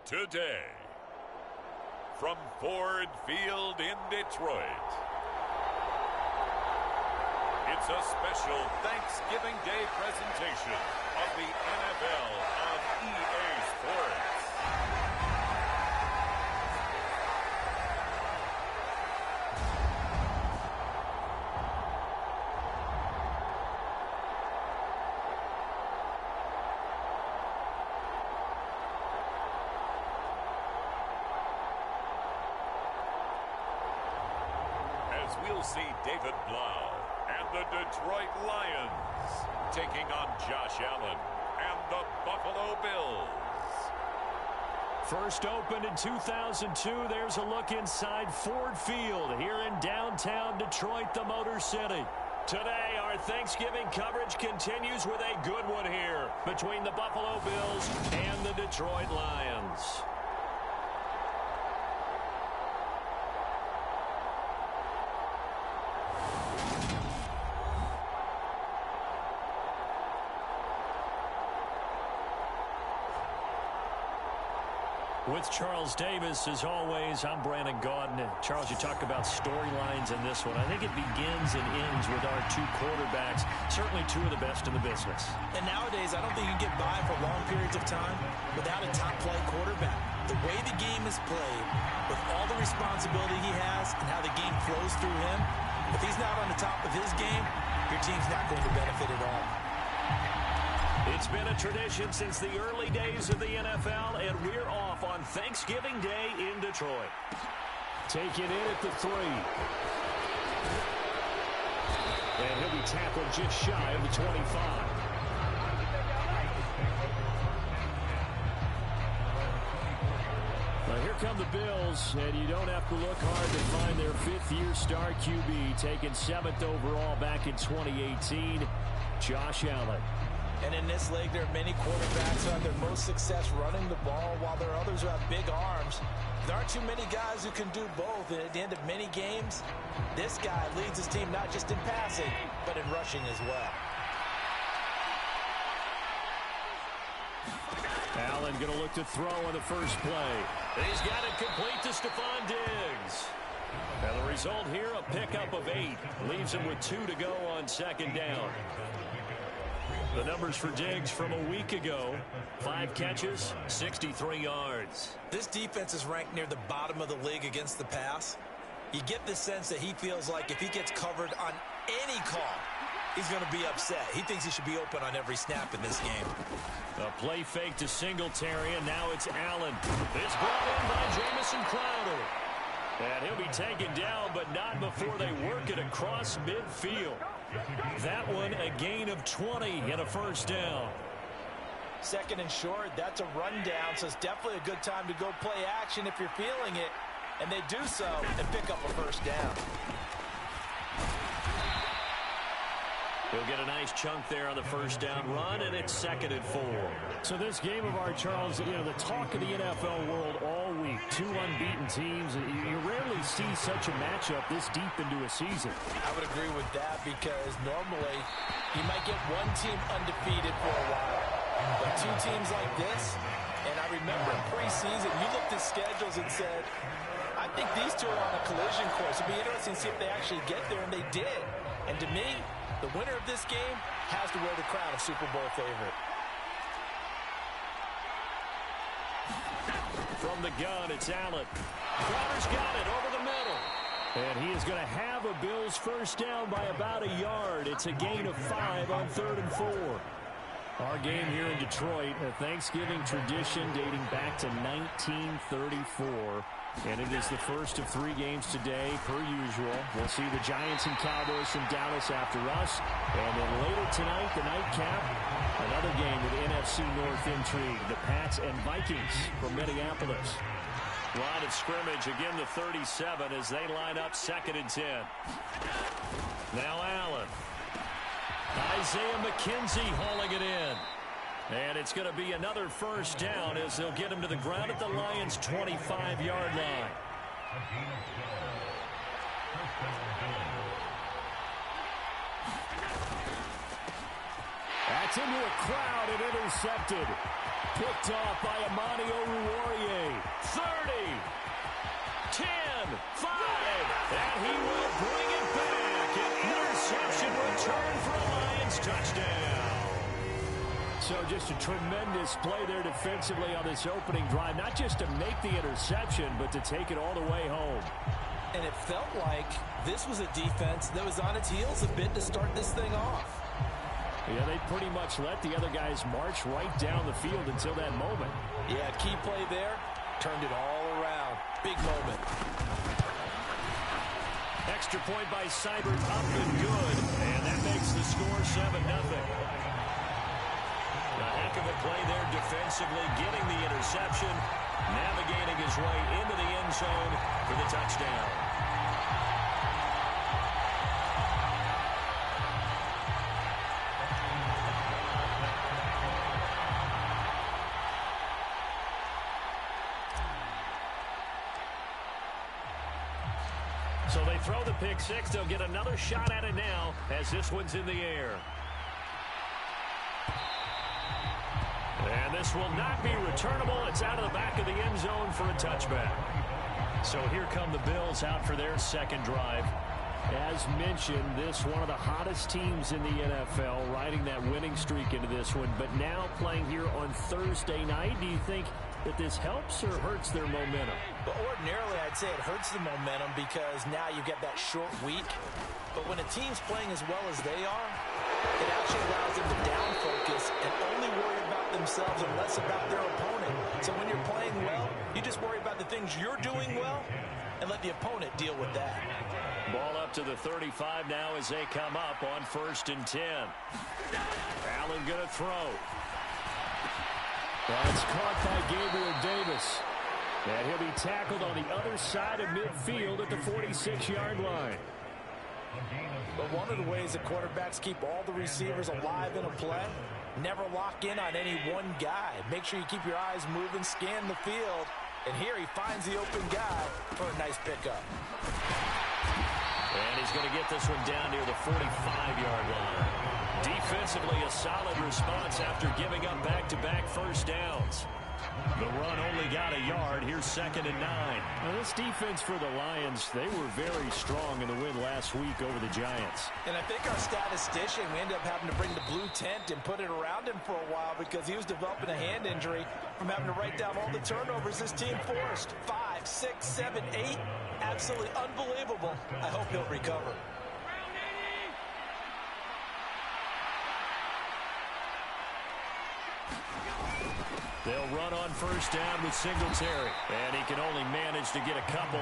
today. From Ford Field in Detroit, it's a special Thanksgiving Day presentation of the NFL on EA Sports. We'll see David Blau and the Detroit Lions taking on Josh Allen and the Buffalo Bills. First opened in 2002. There's a look inside Ford Field here in downtown Detroit, the Motor City. Today, our Thanksgiving coverage continues with a good one here between the Buffalo Bills and the Detroit Lions. With Charles Davis, as always, I'm Brandon Gaudin. Charles, you talk about storylines in this one. I think it begins and ends with our two quarterbacks, certainly two of the best in the business. And nowadays, I don't think you can get by for long periods of time without a top-flight quarterback. The way the game is played, with all the responsibility he has and how the game flows through him, if he's not on the top of his game, your team's not going to benefit at all. It's been a tradition since the early days of the NFL, and we're off on Thanksgiving Day in Detroit. Taken in at the 3. And he'll be tackled just shy of the 25. Now here come the Bills, and you don't have to look hard to find their fifth-year star QB, taken 7th overall back in 2018, Josh Allen. And in this league, there are many quarterbacks who have their most success running the ball, while there are others who have big arms. There aren't too many guys who can do both, and at the end of many games, this guy leads his team not just in passing, but in rushing as well. Allen going to look to throw on the first play. He's got it complete to Stephon Diggs. And the result here, a pickup of 8. Leaves him with 2 to go on second down. The numbers for Diggs from a week ago: 5 catches, 63 yards. This defense is ranked near the bottom of the league against the pass. You get the sense that he feels like if he gets covered on any call, he's going to be upset. He thinks he should be open on every snap in this game. A play fake to Singletary, and now it's Allen. It's brought in by Jamison Crowder. And he'll be taken down, but not before they work it across midfield. That one, a gain of 20 and a first down. Second and short, that's a rundown, so it's definitely a good time to go play action if you're feeling it. And they do so and pick up a first down. He'll get a nice chunk there on the first down run, and it's 2nd and 4. So this game of our, Charles, you know, the talk of the NFL world all week. 2 unbeaten teams. You rarely see such a matchup this deep into a season. I would agree with that because normally you might get one team undefeated for a while. But 2 teams like this, and I remember in preseason, you looked at schedules and said, I think these 2 are on a collision course. It'd be interesting to see if they actually get there, and they did. And to me, the winner of this game has to wear the crown of Super Bowl favorite. From the gun, it's Allen. Crowder's got it over the middle. And he is going to have a Bills first down by about a yard. It's a gain of 5 on 3rd and 4. Our game here in Detroit, a Thanksgiving tradition dating back to 1934. And it is the first of 3 games today, per usual. We'll see the Giants and Cowboys from Dallas after us. And then later tonight, the nightcap, another game with NFC North intrigue. The Pats and Vikings from Minneapolis. Line of scrimmage, again the 37 as they line up 2nd and 10. Now Allen. Isaiah McKenzie hauling it in. And it's going to be another first down as they'll get him to the ground at the Lions' 25-yard line. That's into a crowd and intercepted. Picked off by Amani Oruwariye. 30, 10, 5, and he will bring it back. An interception return for a Lions touchdown. So just a tremendous play there defensively on this opening drive. Not just to make the interception, but to take it all the way home. And it felt like this was a defense that was on its heels a bit to start this thing off. Yeah, they pretty much let the other guys march right down the field until that moment. Yeah, key play there. Turned it all around. Big moment. Extra point by Seibert, up and good. And that makes the score 7-0. A heck of a play there defensively, getting the interception, navigating his way into the end zone for the touchdown. So they throw the pick six. They'll get another shot at it now as this one's in the air. And this will not be returnable. It's out of the back of the end zone for a touchback. So here come the Bills out for their second drive. As mentioned, this one of the hottest teams in the NFL, riding that winning streak into this one, but now playing here on Thursday night. Do you think that this helps or hurts their momentum? But ordinarily, I'd say it hurts the momentum because now you get that short week. But when a team's playing as well as they are, it actually allows them to down focus and only worry about themselves and less about their opponent. So when you're playing well, you just worry about the things you're doing well and let the opponent deal with that. Ball up to the 35 now as they come up on 1st and 10. Allen going to throw. That's caught by Gabriel Davis. And he'll be tackled on the other side of midfield at the 46-yard line. But one of the ways that quarterbacks keep all the receivers alive in a play, never lock in on any one guy. Make sure you keep your eyes moving, scan the field. And here he finds the open guy for a nice pickup. And he's going to get this one down near the 45-yard line. Defensively, a solid response after giving up back-to-back first downs. The run only got a yard. Here's 2nd and 9. Now, this defense for the Lions, they were very strong in the win last week over the Giants. And I think our statistician, we ended up having to bring the blue tent and put it around him for a while because he was developing a hand injury from having to write down all the turnovers this team forced. 5, 6, 7, 8. Absolutely unbelievable. I hope he'll recover. They'll run on first down with Singletary. And he can only manage to get a couple.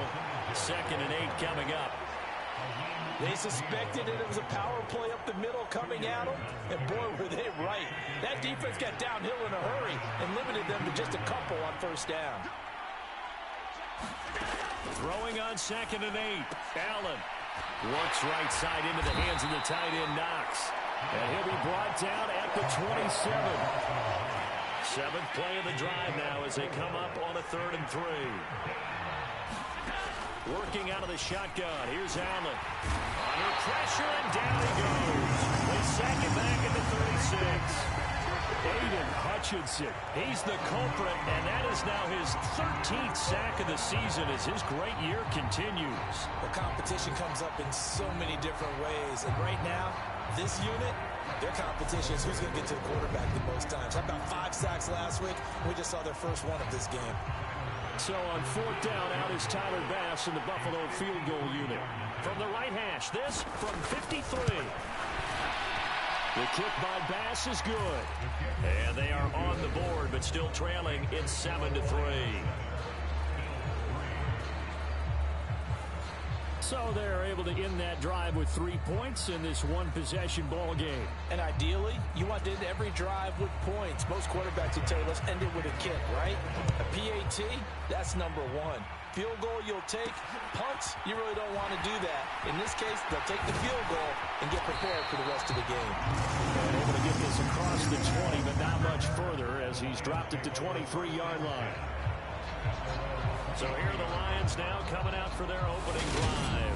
2nd and 8 coming up. They suspected it was a power play up the middle coming at them. And boy, were they right. That defense got downhill in a hurry and limited them to just a couple on first down. Throwing on 2nd and 8. Allen works right side into the hands of the tight end Knox. And he'll be brought down at the 27. 7th play of the drive now as they come up on a 3rd and 3. Working out of the shotgun. Here's Allen. Under pressure, and down he goes. They sack it back at the 36. Aiden Hutchinson, he's the culprit, and that is now his 13th sack of the season as his great year continues. The competition comes up in so many different ways, and right now, this unit, their competition is who's going to get to the quarterback the most times. How about 5 sacks last week? We just saw their first one of this game. So on 4th down, out is Tyler Bass in the Buffalo field goal unit. From the right hash, this from 53. The kick by Bass is good. And they are on the board, but still trailing in 7-3. So they're able to end that drive with 3 points in this one-possession ball game. And ideally, you want to end every drive with points. Most quarterbacks would tell you, let's end it with a kick, right? A PAT, that's number 1. Field goal you'll take. Punts, you really don't want to do that. In this case, they'll take the field goal and get prepared for the rest of the game. And able to get this across the 20, but not much further as he's dropped it to 23-yard line. So here are the Lions now coming out for their opening drive.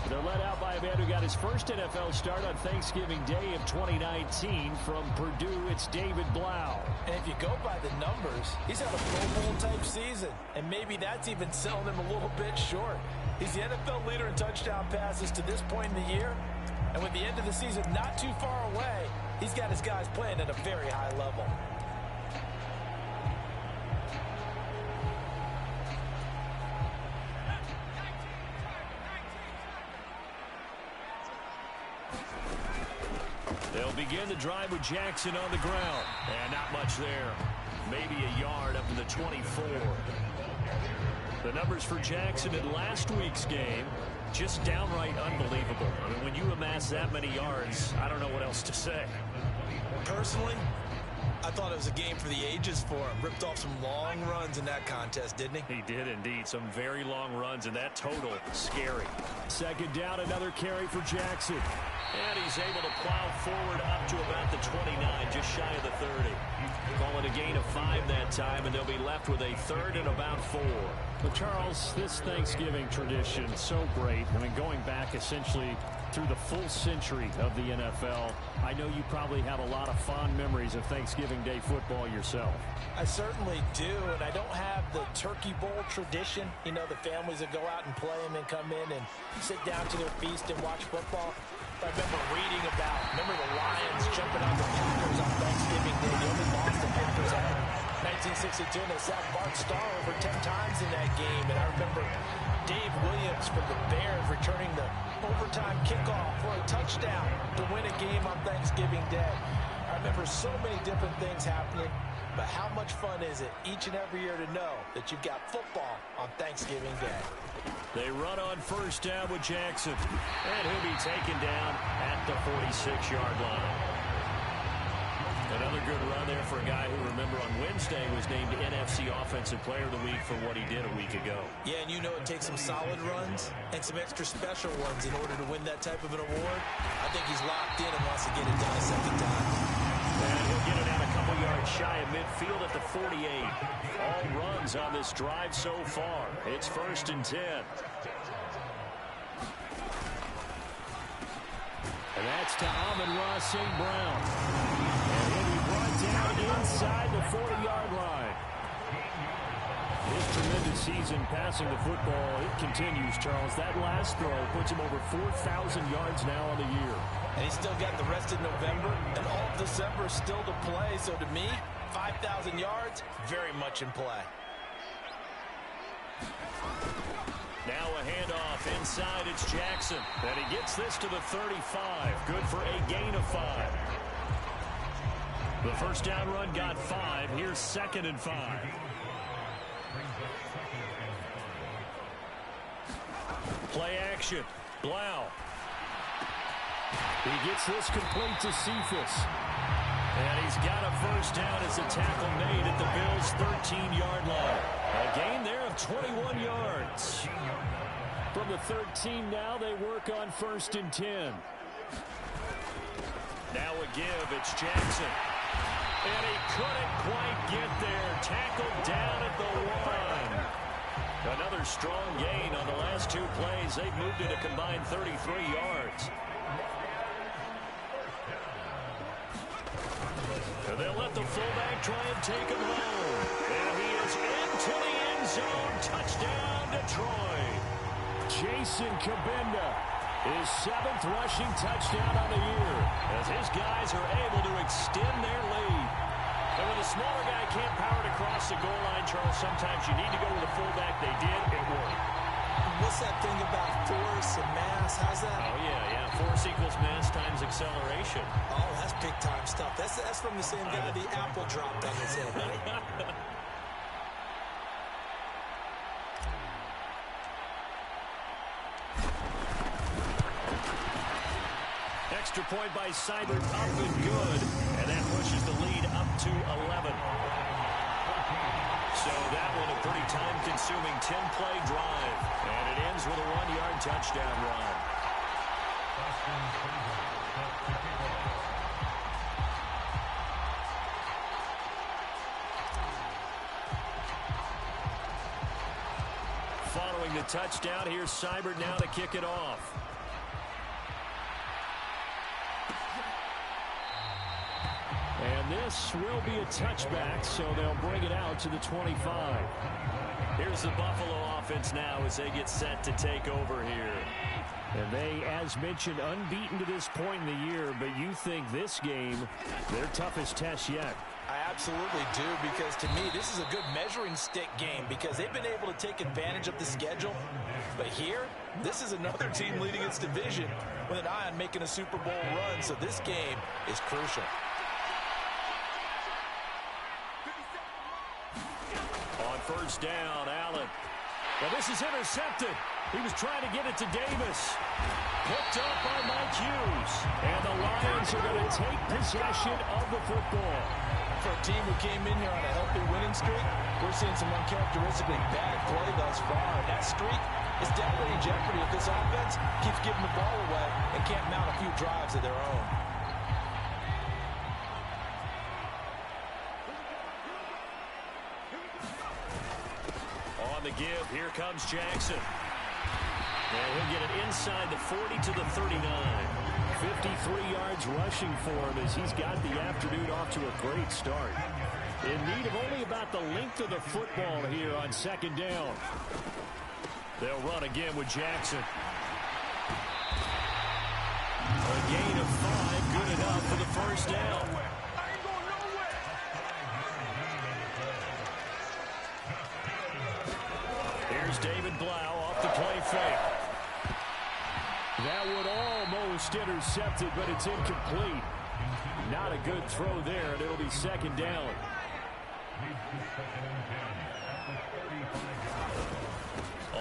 They'll They're led out by a man who got his first NFL start on Thanksgiving Day of 2019 from Purdue. It's David Blau. And if you go by the numbers, he's had a Pro Bowl type season, and maybe that's even selling him a little bit short. He's the NFL leader in touchdown passes to this point in the year, and with the end of the season not too far away, he's got his guys playing at a very high level. They'll begin the drive with Jackson on the ground. And not much there. Maybe a yard up to the 24. The numbers for Jackson in last week's game, just downright unbelievable. I mean, when you amass that many yards, I don't know what else to say. Personally, I thought it was a game for the ages for him. Ripped off some long runs in that contest, didn't he? He did indeed. Some very long runs, and that total, scary. Second down, another carry for Jackson. And he's able to plow forward up to about the 29, just shy of the 30. Call it a gain of 5 that time, and they'll be left with a third and about 4. But Charles, this Thanksgiving tradition, so great. I mean, going back essentially through the full century of the NFL, I know you probably have a lot of fond memories of Thanksgiving Day football yourself. I certainly do, and I don't have the Turkey Bowl tradition. You know, the families that go out and play them and come in and sit down to their feast and watch football. I remember reading about, the Lions jumping on the Packers on Thanksgiving Day. The only loss the Packers had in 1962, and they sacked Bart Starr over 10 times in that game. And I remember Dave Williams from the Bears returning the overtime kickoff for a touchdown to win a game on Thanksgiving Day. I remember so many different things happening, but how much fun is it each and every year to know that you've got football on Thanksgiving Day? They run on first down with Jackson, and he'll be taken down at the 46-yard line. Another good run there for a guy who, remember, on Wednesday was named NFC Offensive Player of the Week for what he did a week ago. Yeah, and you know it takes some solid runs and some extra special ones in order to win that type of an award. I think he's locked in and wants to get it done a second time. And he'll get it out a couple yards shy of midfield at the 48. All runs on this drive so far. It's 1st and 10. And that's to Amon-Ra St. Brown. And he'll be brought down inside the 40-yard line. His tremendous season passing the football, it continues, Charles. That last throw puts him over 4,000 yards now on the year. And he's still got the rest of November and all of December still to play. So to me, 5,000 yards, very much in play. Now a handoff inside. It's Jackson. And he gets this to the 35. Good for a gain of 5. The first down run got 5. Here's 2nd and 5. Play action. Blau. He gets this complete to Cephas. And he's got a first down as a tackle made at the Bills' 13-yard line. A gain there of 21 yards. From the 13 now, they work on 1st and 10. Now a give. It's Jackson. And he couldn't quite get there. Tackled down at the 1. Another strong gain on the last 2 plays. They've moved it a combined 33 yards. And they'll let the fullback try and take him home. And he is into the end zone. Touchdown, Detroit. Jason Kabinda, his 7th rushing touchdown on the year, as his guys are able to extend their lead. And when the smaller guy can't power it across the goal line, Charles, sometimes you need to go with the fullback. They did. It worked. What's that thing about force and mass? How's that? Oh, yeah. Force equals mass times acceleration. Oh, that's big-time stuff. That's from the same guy the apple dropped on his head, right? Extra point by Seibert, up and good. And that pushes the lead up to 11. So that one a pretty time-consuming 10-play drive. And it ends with a 1-yard touchdown run. Following the touchdown, here's Seibert now to kick it off. And this will be a touchback, so they'll bring it out to the 25. Here's the Buffalo offense now as they get set to take over here. And they, as mentioned, unbeaten to this point in the year, but you think this game, their toughest test yet. I absolutely do, because to me, this is a good measuring stick game because they've been able to take advantage of the schedule. But here, this is another team leading its division with an eye on making a Super Bowl run, so this game is crucial. On first down, Allen. Well, this is intercepted. He was trying to get it to Davis. Picked up by Mike Hughes. And the Lions are going to take possession of the football. For a team who came in here on a healthy winning streak, we're seeing some uncharacteristically bad play thus far. And that streak is definitely in jeopardy if this offense keeps giving the ball away and can't mount a few drives of their own. On the give, here comes Jackson. And he'll get it inside the 40 to the 39. 53 yards rushing for him as he's got the afternoon off to a great start. In need of only about the length of the football here on second down. They'll run again with Jackson. A gain of 5, good enough for the first down. Here's David Blau off the play fake. That would almost intercept it, but it's incomplete. Not a good throw there, and it'll be second down.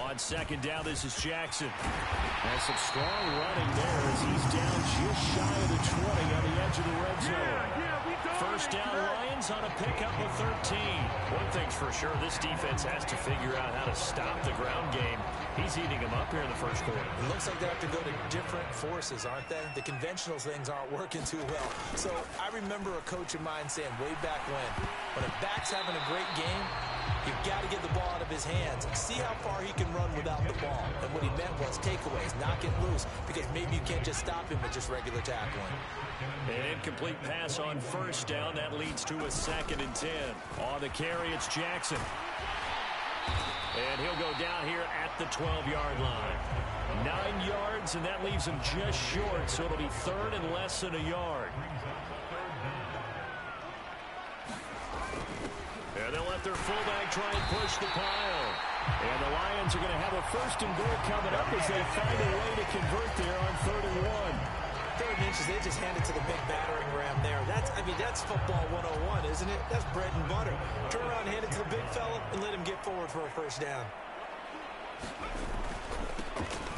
On second down, this is Jackson. And some strong running there as he's down just shy of the 20 on the edge of the red zone. First down, Lions on a pickup of 13. One thing's for sure, this defense has to figure out how to stop the ground game. He's eating them up here in the first quarter. It looks like they have to go to different forces, aren't they? The conventional things aren't working too well. So I remember a coach of mine saying way back when a back's having a great game, you've got to get the ball out of his hands. See how far he can run without the ball. And what he meant was takeaways, knock it loose, because maybe you can't just stop him with just regular tackling. An incomplete pass on first down. That leads to a 2nd and 10. On the carry, it's Jackson. And he'll go down here at the 12-yard line. 9 yards, and that leaves him just short, so it'll be 3rd and less than a yard. And they'll let their fullback try and push the pile. And the Lions are going to have a 1st and goal coming up as they find a way to convert there on 3rd and 1. 3rd and inches, they just hand it to the big battering ram there. That's football 101, isn't it? That's bread and butter. Turn around, hand it to the big fella, and let him get forward for a first down.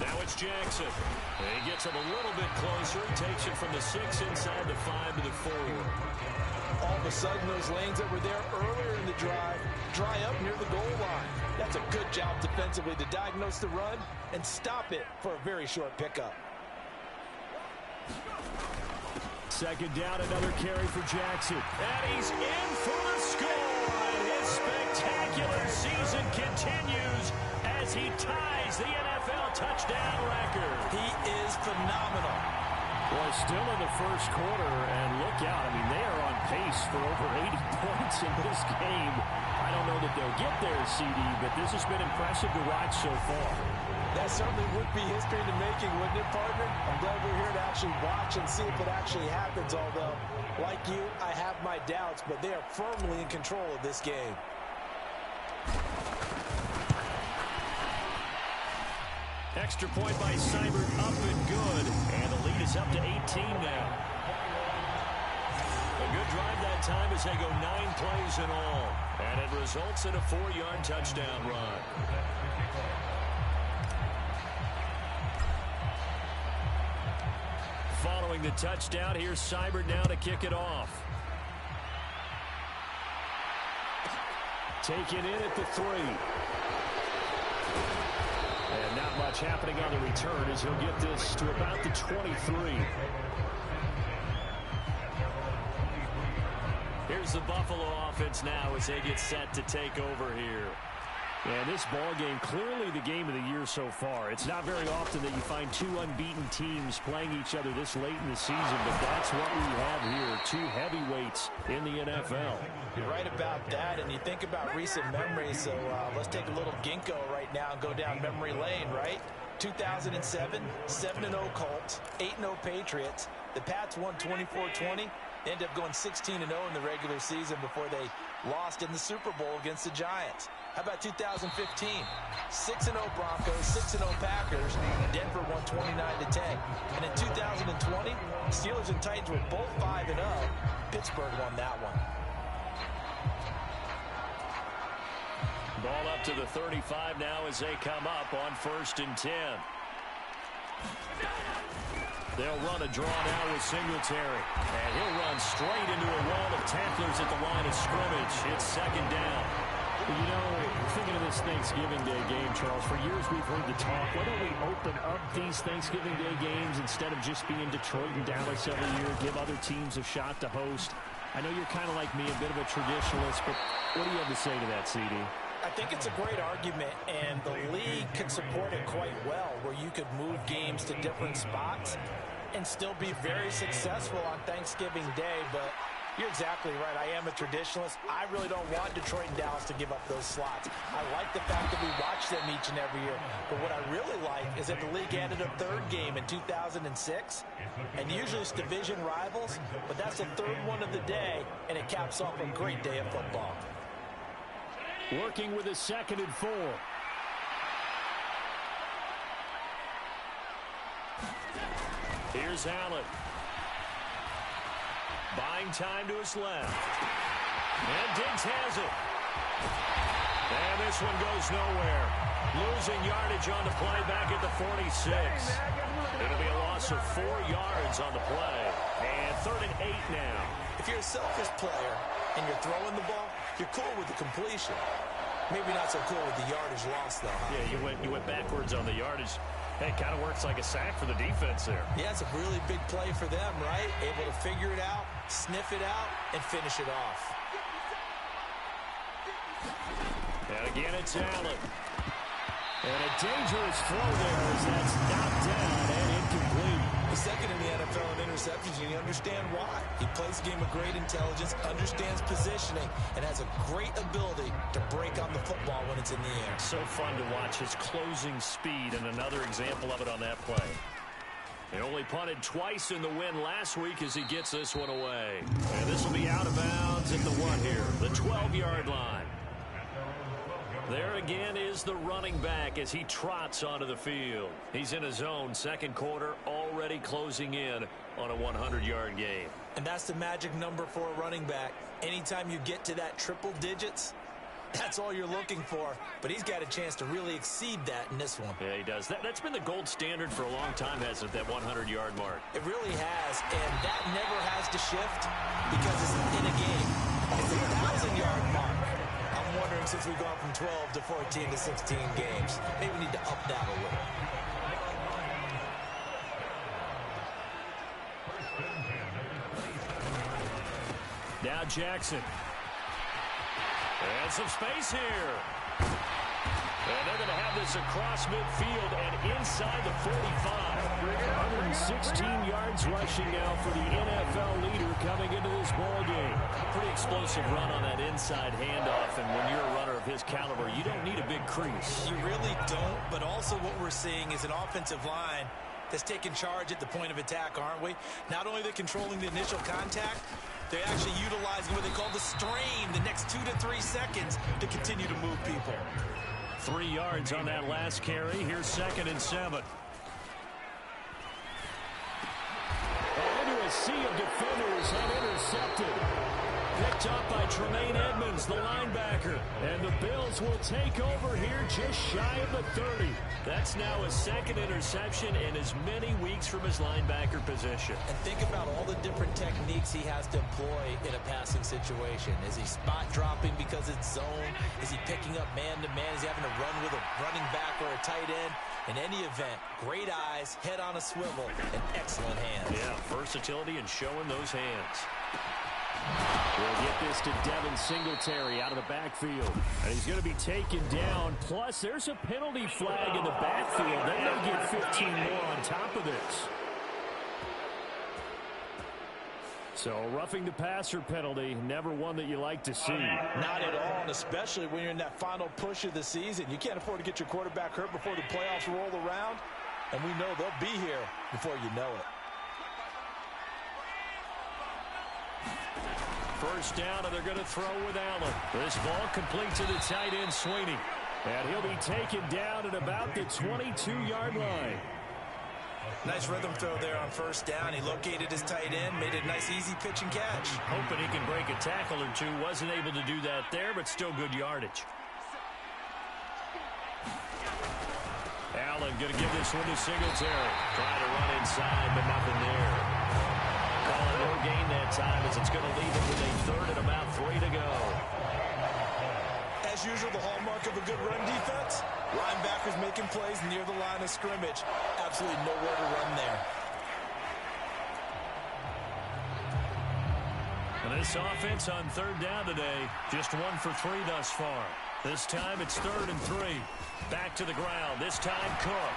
Now it's Jackson. And he gets him a little bit closer. He takes it from the 6 inside the 5 to the 4. All of a sudden, those lanes that were there earlier in the drive dry up near the goal line. That's a good job defensively to diagnose the run and stop it for a very short pickup. 2nd down, another carry for Jackson. And he's in for the score. And his spectacular season continues as he ties the NFL touchdown record. He is phenomenal. Well, still in the first quarter, and look out. I mean, they are on pace for over 80 points in this game. I don't know that they'll get there, CD, but this has been impressive to watch so far. That certainly would be history in the making, wouldn't it, partner? I'm glad we're here to actually watch and see if it actually happens, although, like you, I have my doubts, but they are firmly in control of this game. Extra point by Seibert, up and good. And the lead is up to 18 now. A good drive that time as they go 9 plays in all. And it results in a 4-yard touchdown run. Following the touchdown, here's Seibert now to kick it off. Taken in at the 3. And not much happening on the return as he'll get this to about the 23. Here's the Buffalo offense now as they get set to take over here. And this ball game, clearly the game of the year so far. It's not very often that you find two unbeaten teams playing each other this late in the season, but that's what we have here, two heavyweights in the NFL. You're right about that, and you think about recent memories, so let's take a little ginkgo right now and go down memory lane, right? 2007, 7-0 Colts, 8-0 Patriots. The Pats won 24-20. They ended up going 16-0 in the regular season before they lost in the Super Bowl against the Giants. How about 2015? 6-0 Broncos, 6-0 Packers. Denver won 29-10. And in 2020, Steelers and Titans were both 5-0. Pittsburgh won that one. Ball up to the 35 now as they come up on 1st and 10. They'll run a draw now with Singletary. And he'll run straight into a wall of tacklers at the line of scrimmage. It's 2nd down. You know, thinking of this Thanksgiving Day game, Charles, for years we've heard the talk, why don't we open up these Thanksgiving Day games instead of just being Detroit and Dallas every year, give other teams a shot to host? I know you're kind of like me, a bit of a traditionalist, but what do you have to say to that, CD? I think it's a great argument, and the league could support it quite well, where you could move games to different spots and still be very successful on Thanksgiving Day. But you're exactly right. I am a traditionalist. I really don't want Detroit and Dallas to give up those slots. I like the fact that we watch them each and every year. But what I really like is that the league added a 3rd game in 2006. And usually it's division rivals, but that's the 3rd one of the day, and it caps off a great day of football. Working with a 2nd and 4. Here's Allen. Buying time to his left. And Diggs has it. And this one goes nowhere. Losing yardage on the play back at the 46. It'll be a loss of 4 yards on the play. And 3rd and 8 now. If you're a selfish player and you're throwing the ball, you're cool with the completion. Maybe not so cool with the yardage loss, though. Huh? Yeah, you went backwards on the yardage. Hey, it kind of works like a sack for the defense there. Yeah, it's a really big play for them, right? Able to figure it out, sniff it out, and finish it off. And again, it's Allen. And a dangerous throw there as that's knocked down and incomplete. The 2nd in the NFL in interceptions, and you understand why. He plays a game of great intelligence, understands positioning, and has a great ability to break on the football when it's in the air. So fun to watch his closing speed, and another example of it on that play. He only punted twice in the win last week as he gets this one away. And this will be out of bounds at the 1 here, the 12-yard line. There again is the running back as he trots onto the field. He's in his own 2nd quarter, already closing in on a 100-yard game. And that's the magic number for a running back. Anytime you get to that triple digits, that's all you're looking for. But he's got a chance to really exceed that in this one. Yeah, he does. That's been the gold standard for a long time, hasn't it, that 100-yard mark? It really has, and that never has to shift because it's in a game. It's the 1,000-yard mark. I'm wondering, since we've gone from 12 to 14 to 16 games, maybe we need to up that a little. Now Jackson. And some space here. And they're going to have this across midfield and inside the 45. 116 yards rushing now for the NFL leader coming into this ball game. Pretty explosive run on that inside handoff, and when you're a runner of his caliber, you don't need a big crease. You really don't, but also what we're seeing is an offensive line that's taking charge at the point of attack, aren't we? Not only are they controlling the initial contact, they're actually utilizing what they call the strain, the next 2 to 3 seconds to continue to move people. 3 yards on that last carry. Here's 2nd and 7. Into a sea of defenders and intercepted. Picked up by Tremaine Edmonds, the linebacker. And the Bills will take over here just shy of the 30. That's now his 2nd interception in as many weeks from his linebacker position. And think about all the different techniques he has to employ in a passing situation. Is he spot dropping because it's zone? Is he picking up man-to-man? Is he having to run with a running back or a tight end? In any event, great eyes, head on a swivel, and excellent hands. Yeah, versatility and showing those hands. We'll get this to Devin Singletary out of the backfield. And he's going to be taken down. Plus, there's a penalty flag in the backfield. They may get 15 more on top of this. So, roughing the passer penalty, never one that you like to see. Not at all, and especially when you're in that final push of the season. You can't afford to get your quarterback hurt before the playoffs roll around. And we know they'll be here before you know it. First down, and they're going to throw with Allen. This ball complete to the tight end, Sweeney. And he'll be taken down at about the 22-yard line. Nice rhythm throw there on first down. He located his tight end, made a nice easy pitch and catch. Hoping he can break a tackle or two. Wasn't able to do that there, but still good yardage. Allen going to give this one to Singletary. Trying to run inside, but nothing there. Calling no gain that time as it's going to leave it with a third and about 3 to go. As usual, the hallmark of a good run defense, linebackers making plays near the line of scrimmage. Absolutely nowhere to run there. And this offense on third down today, just 1 for 3 thus far. This time it's 3rd and 3. Back to the ground. This time Cook.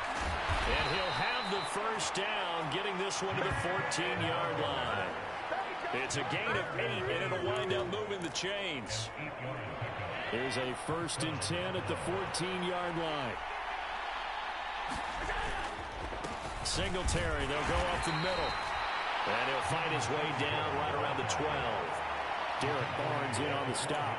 And he'll have the first down, getting this one to the 14-yard line. It's a gain of 8, and it'll wind up moving the chains. Here's a 1st and 10 at the 14-yard line. Singletary, they'll go off the middle. And he'll find his way down right around the 12. Derek Barnes in on the stop.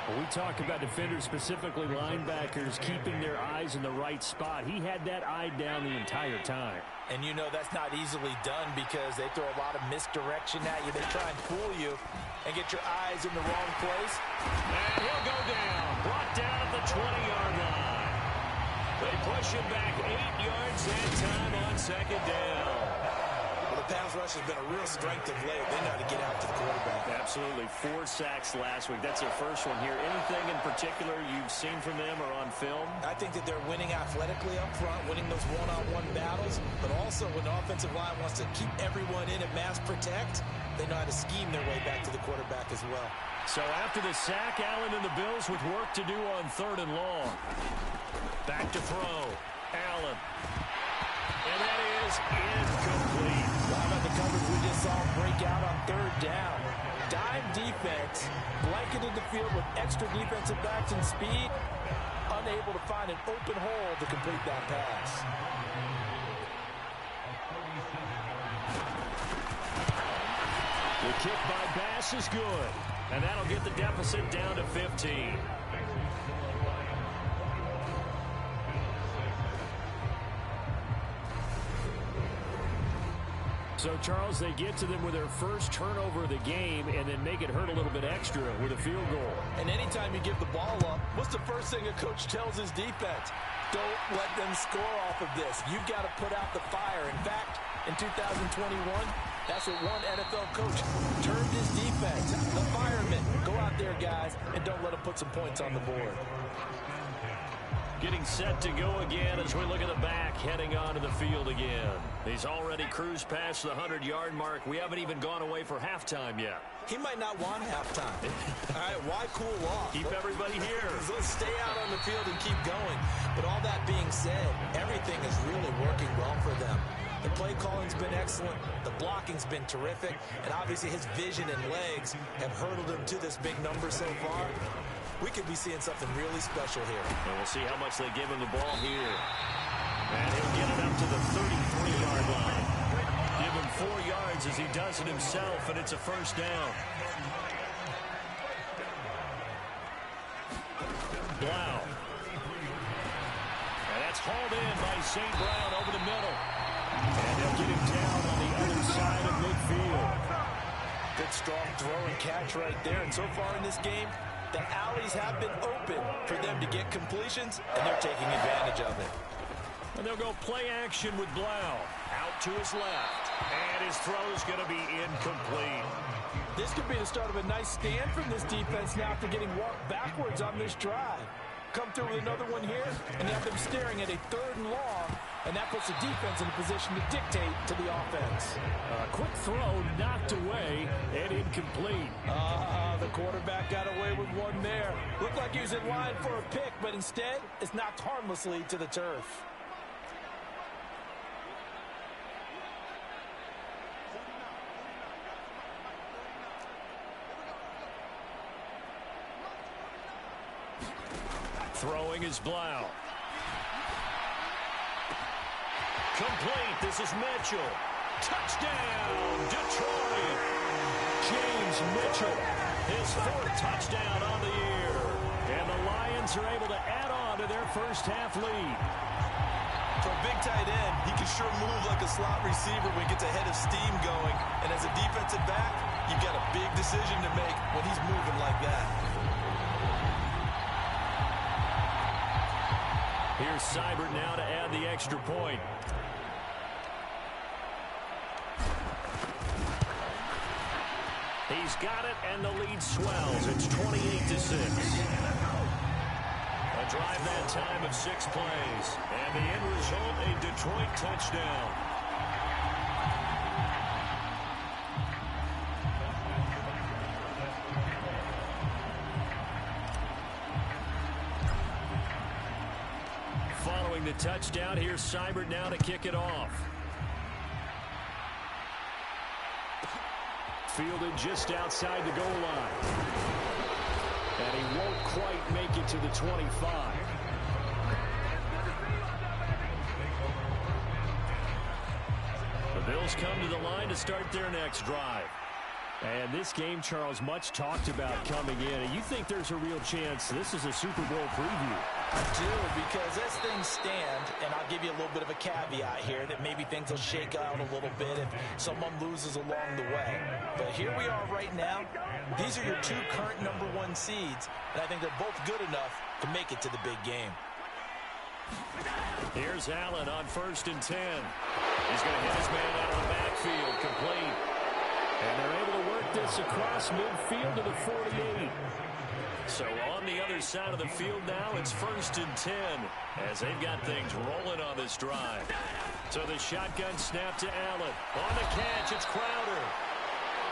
When we talk about defenders, specifically linebackers, keeping their eyes in the right spot, he had that eye down the entire time. And you know that's not easily done because they throw a lot of misdirection at you. They try and fool you and get your eyes in the wrong place. And he'll go down. Brought down at the 20-yard line. They push him back 8 yards that time on 2nd down. Well, the pass rush has been a real strength of late. They know how to get out to the quarterback. Absolutely. 4 sacks last week. That's their first one here. Anything in particular you've seen from them or on film? I think that they're winning athletically up front, winning those one-on-one battles, but also when the offensive line wants to keep everyone in and mass protect, they know how to scheme their way back to the quarterback as well. So after the sack, Allen and the Bills with work to do on 3rd and long. Back to throw. Allen. And that is incomplete. How about the coverage we just saw break out on 3rd down? Dime defense, blanketed the field with extra defensive backs and speed, unable to find an open hole to complete that pass. The kick by Bass is good, and that'll get the deficit down to 15. So, Charles, they get to them with their first turnover of the game and then make it hurt a little bit extra with a field goal. And anytime you give the ball up, what's the first thing a coach tells his defense? Don't let them score off of this. You've got to put out the fire. In fact, in 2021, that's what one NFL coach termed his defense. The firemen. Go out there, guys, and don't let them put some points on the board. Getting set to go again as we look at the back, heading onto the field again. He's already cruised past the 100-yard mark. We haven't even gone away for halftime yet. He might not want halftime. All right, why cool off? Keep everybody here. Let's stay out on the field and keep going. But all that being said, everything is really working well for them. The play calling's been excellent. The blocking's been terrific. And obviously his vision and legs have hurdled him to this big number so far. We could be seeing something really special here. And we'll see how much they give him the ball here. And he'll get it up to the 33-yard line. Give him 4 yards as he does it himself, and it's a first down. Blau. And that's hauled in by St. Brown over the middle. And they'll get him down on the other side of midfield. Good strong throw and catch right there. And so far in this game, the alleys have been open for them to get completions, and they're taking advantage of it. And they'll go play action with Blau. Out to his left. And his throw is going to be incomplete. This could be the start of a nice stand from this defense now after getting walked backwards on this drive. come through with another one here, and you have them staring at a 3rd and long, and that puts the defense in a position to dictate to the offense. A quick throw knocked away and incomplete. The quarterback got away with one there. Looked like he was in line for a pick, but instead, it's knocked harmlessly to the turf. Throwing is Blau. Complete. This is Mitchell. Touchdown, Detroit. James Mitchell, his 4th touchdown on the year. And the Lions are able to add on to their first half lead. For a big tight end, he can sure move like a slot receiver when he gets a head of steam going. And as a defensive back, you've got a big decision to make when he's moving like that. Here's Seibert now to add the extra point. He's got it, and the lead swells. It's 28-6. A drive that time of 6 plays. And the end result, a Detroit touchdown. Following the touchdown, here's Seibert now to kick it off. Fielded just outside the goal line. And he won't quite make it to the 25. The Bills come to the line to start their next drive. And this game, Charles, much talked about coming in. And you think there's a real chance this is a Super Bowl preview? I do, because as things stand, and I'll give you a little bit of a caveat here, that maybe things will shake out a little bit if someone loses along the way. But here we are right now. These are your 2 current #1 seeds, and I think they're both good enough to make it to the big game. Here's Allen on 1st and 10. He's going to hit his man out of the backfield, complete. And they're able to work this across midfield to the 48. So on the other side of the field now, it's 1st and 10 as they've got things rolling on this drive. So the shotgun snap to Allen. On the catch, it's Crowder.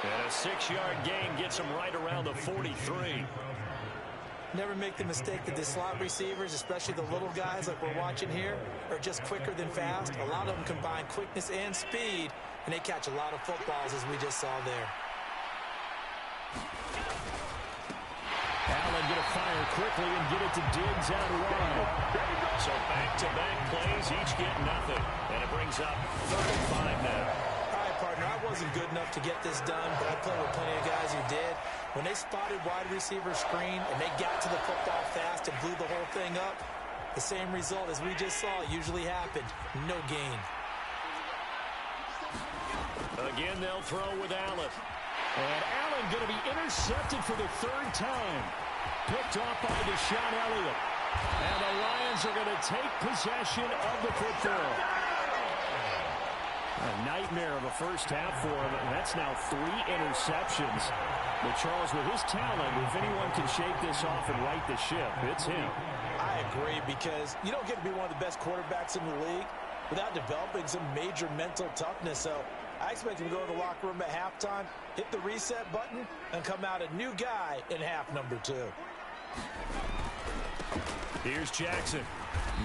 And a 6-yard gain gets him right around the 43. Never make the mistake that the slot receivers, especially the little guys like we're watching here, are just quicker than fast. A lot of them combine quickness and speed, and they catch a lot of footballs, as we just saw there. Allen going to fire quickly and get it to Diggs out wide. So back-to-back plays, each get nothing. And it brings up 35 now. All right, partner, I wasn't good enough to get this done, but I played with plenty of guys who did. When they spotted wide receiver screen and they got to the football fast and blew the whole thing up, the same result as we just saw usually happened. No gain. Again, they'll throw with Allen. And Allen going to be intercepted for the 3rd time. Picked off by Deshaun Elliott. And the Lions are going to take possession of the football. A nightmare of a first half for him. And that's now 3 interceptions. But Charles, with his talent, if anyone can shake this off and right the ship, it's him. I agree, because you don't get to be one of the best quarterbacks in the league without developing some major mental toughness. So I expect him to go to the locker room at halftime, hit the reset button, and come out a new guy in half number 2. Here's Jackson.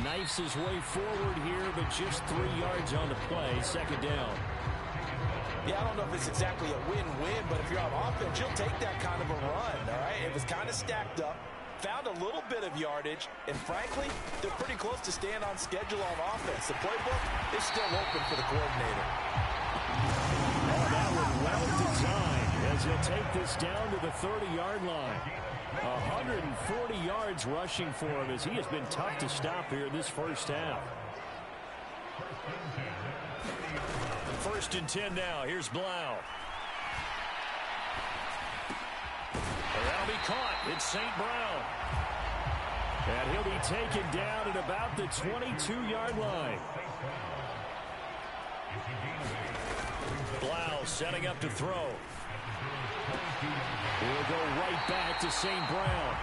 Knifes his way forward here, but just 3 yards on the play. 2nd down. Yeah, I don't know if it's exactly a win-win, but if you're on offense, you'll take that kind of a run, all right? It was kind of stacked up, found a little bit of yardage, and frankly, they're pretty close to staying on schedule on offense. The playbook is still open for the coordinator. Oh, that was well designed as he'll take this down to the 30-yard line. 140 yards rushing for him as he has been tough to stop here this first half. 1st and 10 now. Here's Blau. That'll be caught. It's St. Brown. And he'll be taken down at about the 22-yard line. Blau setting up to throw. He'll go right back to St. Brown.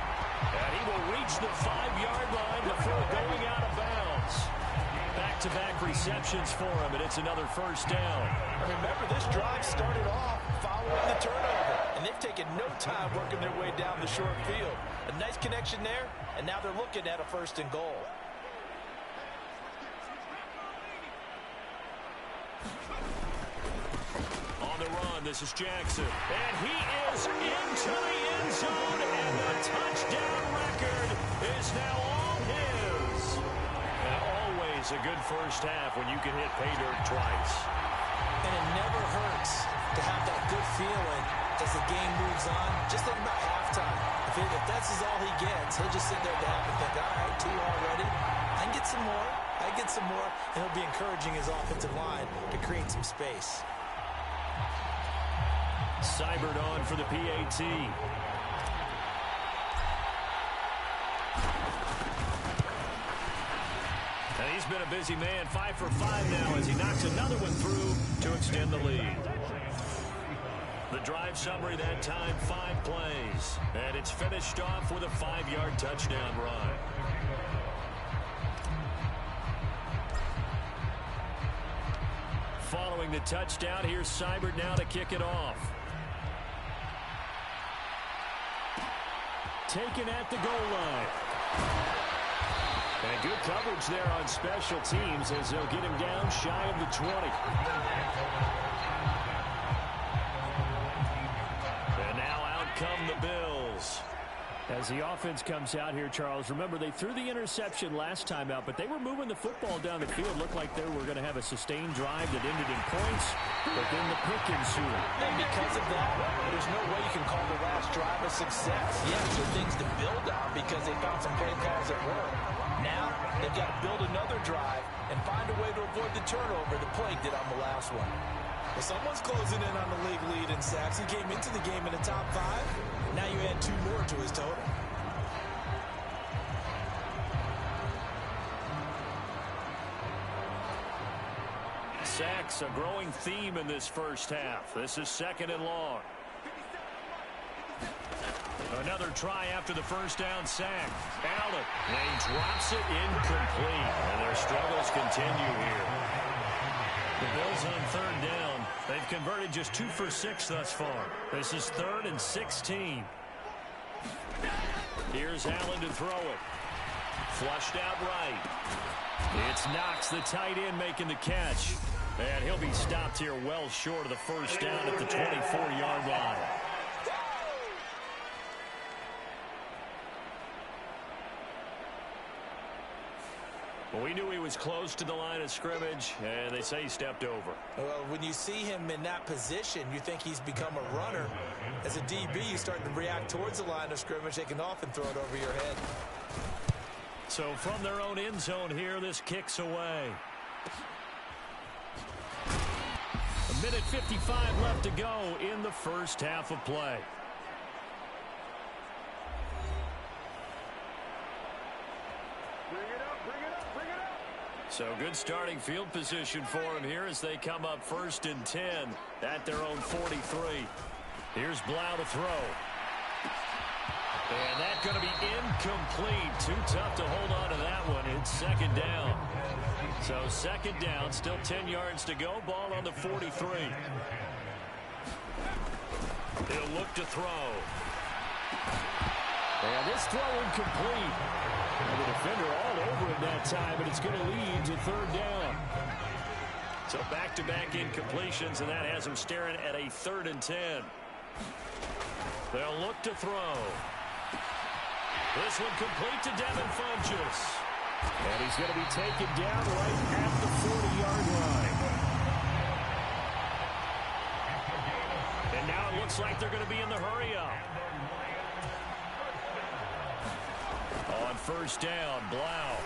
And he will reach the 5-yard line before going out of bounds. Back-to-back receptions for him, and it's another first down. And remember, this drive started off following the turnover, and they've taken no time working their way down the short field. A nice connection there, and now they're looking at a 1st and goal. On the run, this is Jackson. And he is into the end zone, and the touchdown record is now all his. And always a good first half when you can hit pay dirt twice. And it never hurts to have that good feeling as the game moves on. Just think about halftime. If that's all he gets, he'll just sit there at the half and think, all right, 2 already. I can get some more. I get some more. And he'll be encouraging his offensive line to create some space. Seibert on for the PAT. And he's been a busy man, 5 for 5 now as he knocks another one through to extend the lead. The drive summary that time, 5 plays. And it's finished off with a 5-yard touchdown run. Following the touchdown, here's Seibert now to kick it off. Taken at the goal line. And good coverage there on special teams as they'll get him down shy of the 20. And now out come the Bills. As the offense comes out here, Charles, remember they threw the interception last time out, but they were moving the football down the field. Looked like they were going to have a sustained drive that ended in points, but then the pick ensued. And because of that, there's no way you can call the last drive a success. Yes, there are things to build on because they found some play calls that work. Now, they've got to build another drive and find a way to avoid the turnover the Plague did on the last one. Well, someone's closing in on the league lead in sacks. He came into the game in the top 5. Now you add 2 more to his total. Sacks, a growing theme in this first half. This is 2nd and long. Another try after the first down sack. Allen, and he drops it incomplete. And their struggles continue here. The Bills on 3rd down. They've converted just 2 for 6 thus far. This is 3rd and 16. Here's Allen to throw it. Flushed out right. It's Knox, the tight end, making the catch. And he'll be stopped here well short of the first down at the 24-yard line. Well, we knew he was close to the line of scrimmage, and they say he stepped over. Well, when you see him in that position, you think he's become a runner. As a DB, you start to react towards the line of scrimmage. They can often throw it over your head. So from their own end zone here, this kicks away. 1:55 left to go in the first half of play. So good starting field position for him here as they come up 1st and 10 at their own 43. Here's Blau to throw. And that's going to be incomplete. Too tough to hold on to that one. It's 2nd down. So 2nd down, still 10 yards to go. Ball on the 43. He'll look to throw. And this throw incomplete. And the defender all over it that time, but it's going to lead to 3rd down. So back-to-back incompletions, and that has him staring at a 3rd and 10. They'll look to throw. This one complete to Devin Funchess. And he's going to be taken down right at the 40-yard line. And now it looks like they're going to be in the hurry-up. On 1st down, Blau.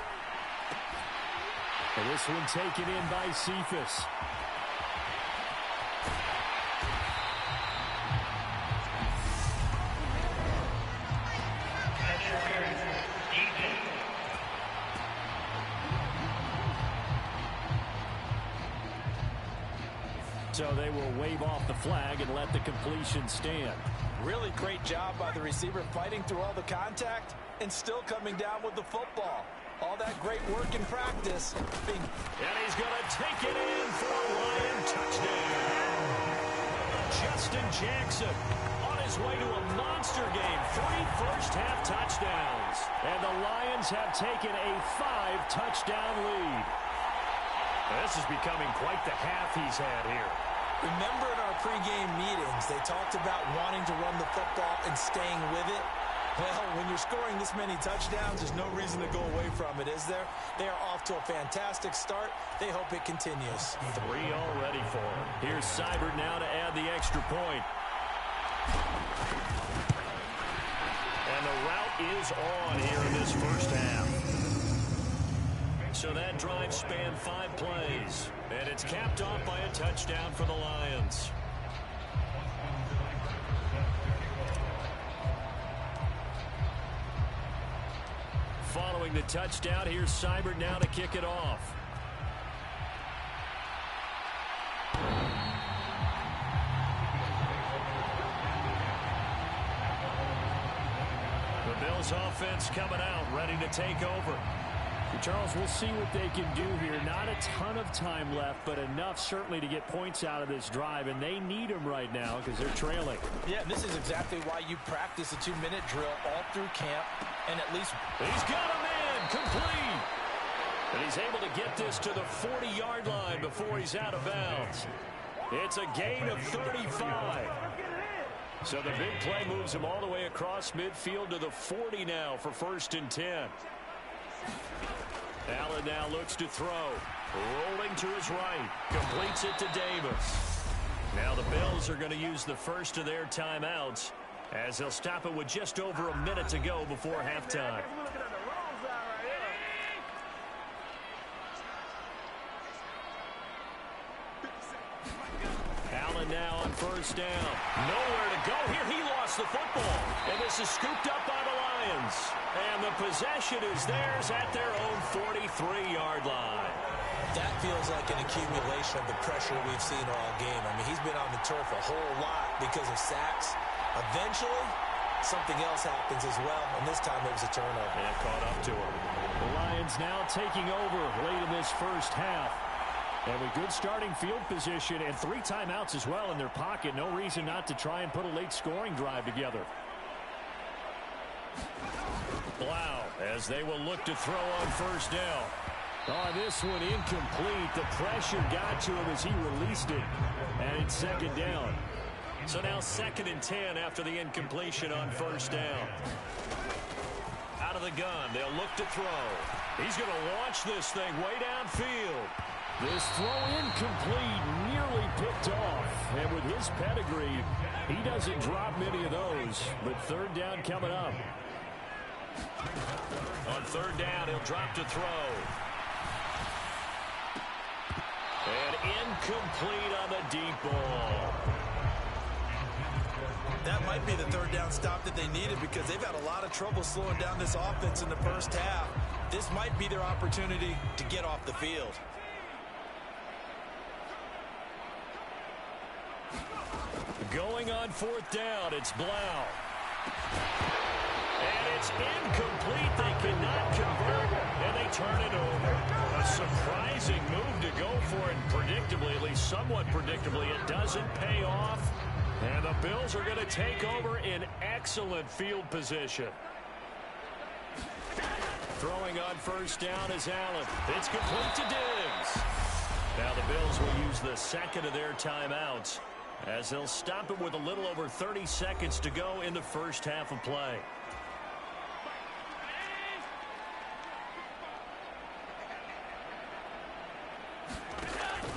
And this one taken in by Cephas. So they will wave off the flag and let the completion stand. Really great job by the receiver fighting through all the contact and still coming down with the football. All that great work in practice. And he's going to take it in for a Lion touchdown. Justin Jackson on his way to a monster game. 3 first-half touchdowns. And the Lions have taken a 5-touchdown lead. This is becoming quite the half he's had here. Remember in our pregame meetings, they talked about wanting to run the football and staying with it. Well, when you're scoring this many touchdowns, there's no reason to go away from it, is there? They are off to a fantastic start. They hope it continues. 3 already for him. Here's Seibert now to add the extra point. And the route is on here in this first half. So that drive spanned 5 plays. And it's capped off by a touchdown for the Lions. Following the touchdown, here's Seibert now to kick it off. The Bills offense coming out, ready to take over. Charles, we'll see what they can do here. Not a ton of time left, but enough certainly to get points out of this drive, and they need them right now because they're trailing. Yeah, and this is exactly why you practice a 2-minute drill all through camp, and at least... He's got a man complete! And he's able to get this to the 40-yard line before he's out of bounds. It's a gain of 35. So the big play moves him all the way across midfield to the 40 now for 1st and 10. Allen now looks to throw. Rolling to his right. Completes it to Davis. Now the Bills are going to use the first of their timeouts as they'll stop it with just over a minute to go before halftime. Allen now on 1st down. Nowhere to go here. He lost the football. And this is scooped up by the Lions. And the possession is theirs at their own 43-yard line. That feels like an accumulation of the pressure we've seen all game. I mean, he's been on the turf a whole lot because of sacks. Eventually, something else happens as well, and this time it was a turnover. And caught up to him. The Lions now taking over late in this first half. And with good starting field position and 3 timeouts as well in their pocket, no reason not to try and put a late scoring drive together. Blau, as they will look to throw on 1st down. Oh, this one incomplete. The pressure got to him as he released it. And it's 2nd down. So now 2nd and 10 after the incompletion on 1st down. Out of the gun, they'll look to throw. He's going to launch this thing way downfield. This throw incomplete, nearly picked off. And with his pedigree, he doesn't drop many of those. But 3rd down coming up. On 3rd down, he'll drop to throw. And incomplete on the deep ball. That might be the 3rd down stop that they needed because they've had a lot of trouble slowing down this offense in the first half. This might be their opportunity to get off the field. Going on 4th down, it's Blau. And it's incomplete. They cannot convert, and they turn it over. A surprising move to go for it, predictably, at least somewhat predictably. It doesn't pay off, and the Bills are going to take over in excellent field position. Throwing on 1st down is Allen. It's complete to Diggs. Now the Bills will use the 2nd of their timeouts as they'll stop it with a little over 30 seconds to go in the first half of play.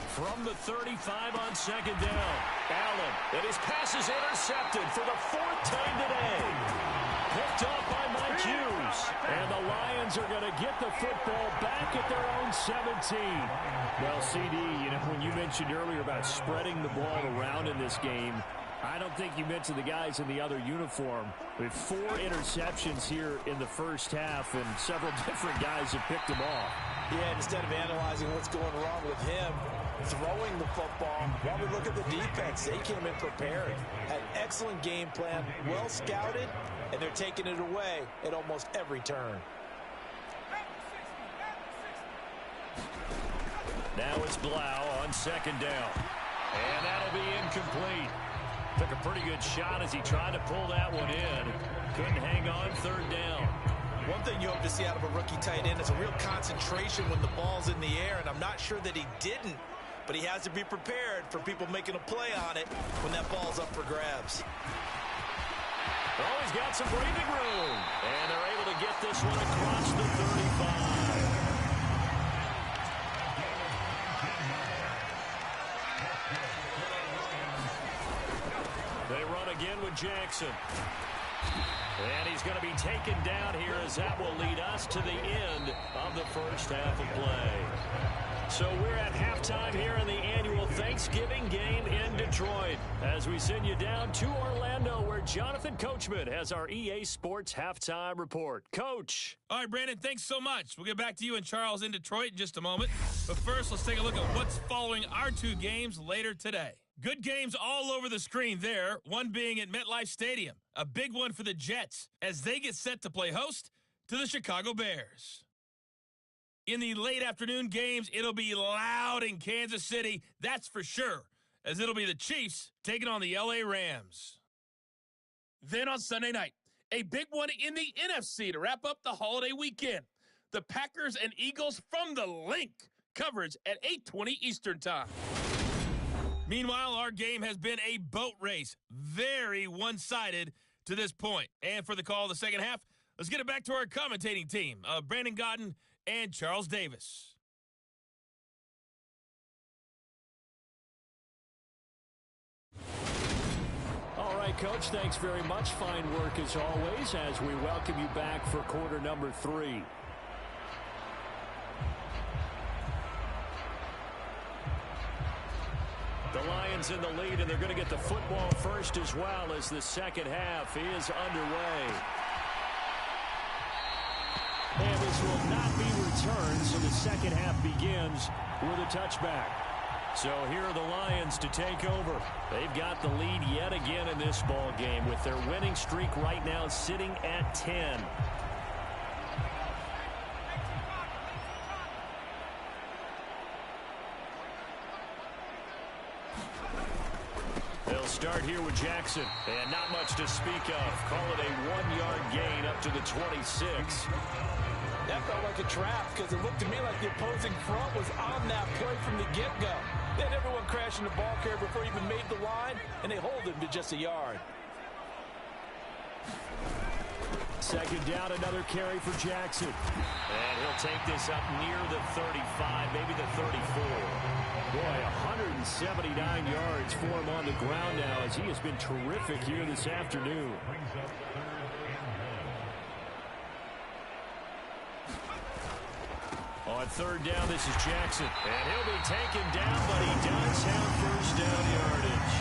From the 35 on 2nd down, Allen, and his pass is intercepted for the 4th time today. Picked off by Mike Hughes. And the Lions are going to get the football back at their own 17. Well, CD, when you mentioned earlier about spreading the ball around in this game, I don't think you mentioned the guys in the other uniform. With 4 interceptions here in the first half, and several different guys have picked them off. Yeah, instead of analyzing what's going wrong with him, throwing the football. While we look at the defense, they came in prepared, had excellent game plan, well scouted, and they're taking it away at almost every turn. Now it's Blau on second down. And that'll be incomplete. Took a pretty good shot as he tried to pull that one in. Couldn't hang on third down. One thing you hope to see out of a rookie tight end is a real concentration when the ball's in the air, and I'm not sure that he didn't, but he has to be prepared for people making a play on it when that ball's up for grabs. Oh, he's got some breathing room. And they're able to get this one across the 35. They run again with Jackson. And he's going to be taken down here as that will lead us to the end of the first half of play. So we're at halftime here in the annual Thanksgiving game in Detroit as we send you down to Orlando where Jonathan Coachman has our EA Sports halftime report. Coach. All right, Brandon, thanks so much. We'll get back to you and Charles in Detroit in just a moment. But first, let's take a look at what's following our two games later today. Good games all over the screen there, one being at MetLife Stadium. A big one for the Jets as they get set to play host to the Chicago Bears. In the late afternoon games, it'll be loud in Kansas City, that's for sure, as it'll be the Chiefs taking on the LA Rams. Then on Sunday night, a big one in the NFC to wrap up the holiday weekend. The Packers and Eagles from the Link, coverage at 8:20 Eastern Time. Meanwhile, our game has been a boat race, very one-sided to this point. And for the call of the second half, let's get it back to our commentating team of Brandon Godden and Charles Davis. All right, Coach, thanks very much. Fine work as always as we welcome you back for quarter number 3. The Lions in the lead, and they're going to get the football first as well as the second half is underway. And this will not be returned, so the second half begins with a touchback. So here are the Lions to take over. They've got the lead yet again in this ball game with their winning streak right now sitting at 10. They'll start here with Jackson, and not much to speak of. Call it a 1-yard gain up to the 26. That felt like a trap because it looked to me like the opposing front was on that play from the get-go. They had everyone crashing the ball carrier before he even made the line, and they hold him to just a yard. Second down, another carry for Jackson. And he'll take this up near the 35, maybe the 34. Boy, 179 yards for him on the ground now as he has been terrific here this afternoon. On third down, this is Jackson. And he'll be taken down, but he does have first down yardage.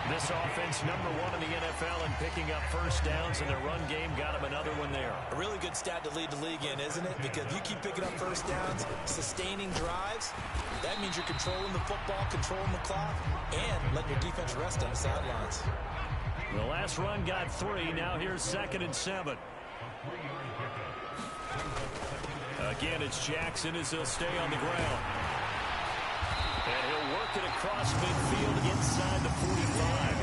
This offense, #1 in the NFL and picking up first downs, and their run game got him another one there. A really good stat to lead the league in, isn't it? Because you keep picking up first downs, sustaining drives, that means you're controlling the football, controlling the clock, and letting your defense rest on the sidelines. The last run got 3. Now here's 2nd and 7. Again, it's Jackson as he'll stay on the ground. And he'll work it across midfield inside the 45.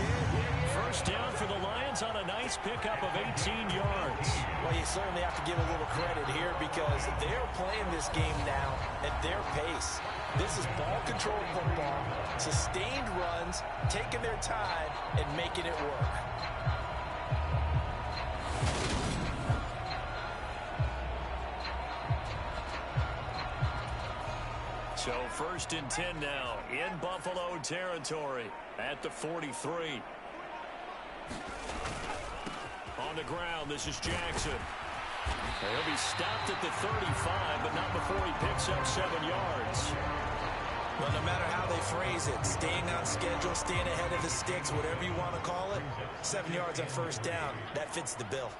First down for the Lions on a nice pickup of 18 yards. Well, you certainly have to give a little credit here because they're playing this game now at their pace. This is ball-controlled football, sustained runs, taking their time, and making it work. So 1st and 10 now in Buffalo territory at the 43. On the ground, this is Jackson. He'll be stopped at the 35, but not before he picks up 7 yards. Well, no matter how they phrase it, staying on schedule, staying ahead of the sticks, whatever you want to call it, 7 yards on first down, that fits the bill.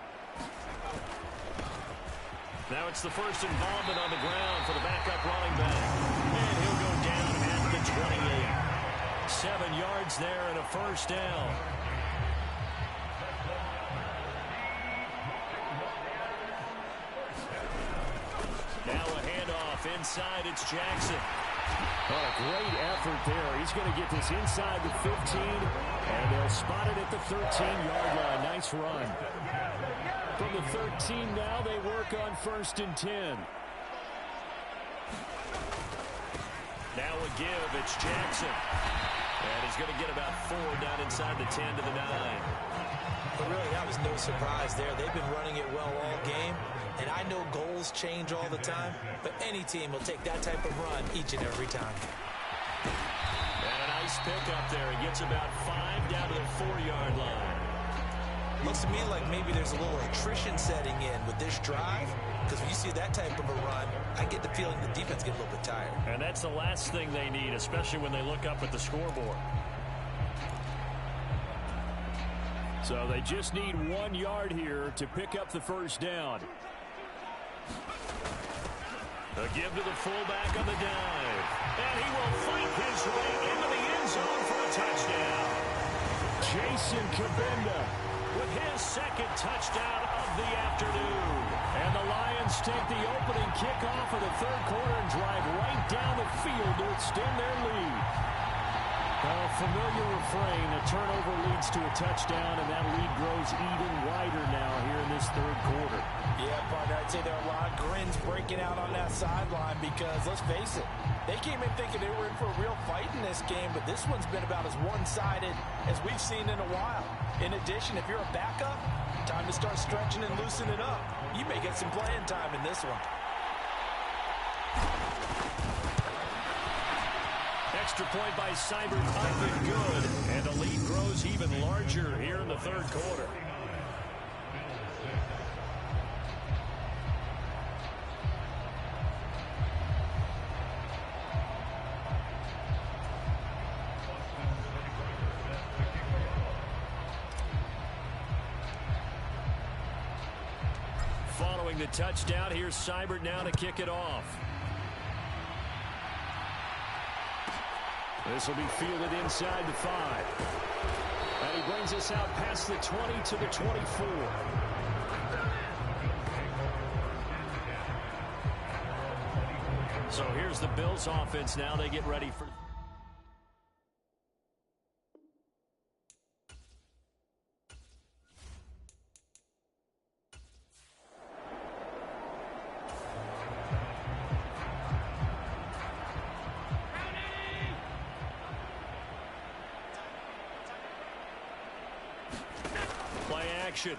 Now it's the first involvement on the ground for the backup running back. And he'll go down at and 28. 7 yards there and a first down. Now a handoff inside. It's Jackson. Oh, a great effort there. He's going to get this inside the 15, and they'll spot it at the 13-yard line. Nice run. From the 13 now, they work on 1st and 10. Now a give. It's Jackson. And he's going to get about 4 down inside the 10 to the 9. But really, that was no surprise there. They've been running it well all game. And I know goals change all the time, but any team will take that type of run each and every time. And a nice pickup there. He gets about 5 down to the 4-yard line. Looks to me like maybe there's a little attrition setting in with this drive, because when you see that type of a run, I get the feeling the defense gets a little bit tired. And that's the last thing they need, especially when they look up at the scoreboard. So they just need 1 yard here to pick up the first down. A give to the fullback on the dive. And he will fight his way into the end zone for a touchdown. Jason Kabenda with his 2nd touchdown of the afternoon. And the Lions take the opening kickoff of the 3rd quarter and drive right down the field to extend their lead. A familiar refrain, a turnover leads to a touchdown, and that lead grows even wider now here in this 3rd quarter. Yeah, partner, I'd say there are a lot of grins breaking out on that sideline because, let's face it, they came in thinking they were in for a real fight in this game, but this one's been about as one-sided as we've seen in a while. In addition, if you're a backup, time to start stretching and loosening up. You may get some playing time in this one. Extra point by Seibert, up and good. And the lead grows even larger here in the 3rd quarter. Following the touchdown, here's Seibert now to kick it off. This will be fielded inside the 5. And he brings us out past the 20 to the 24. So here's the Bills offense now. They get ready for...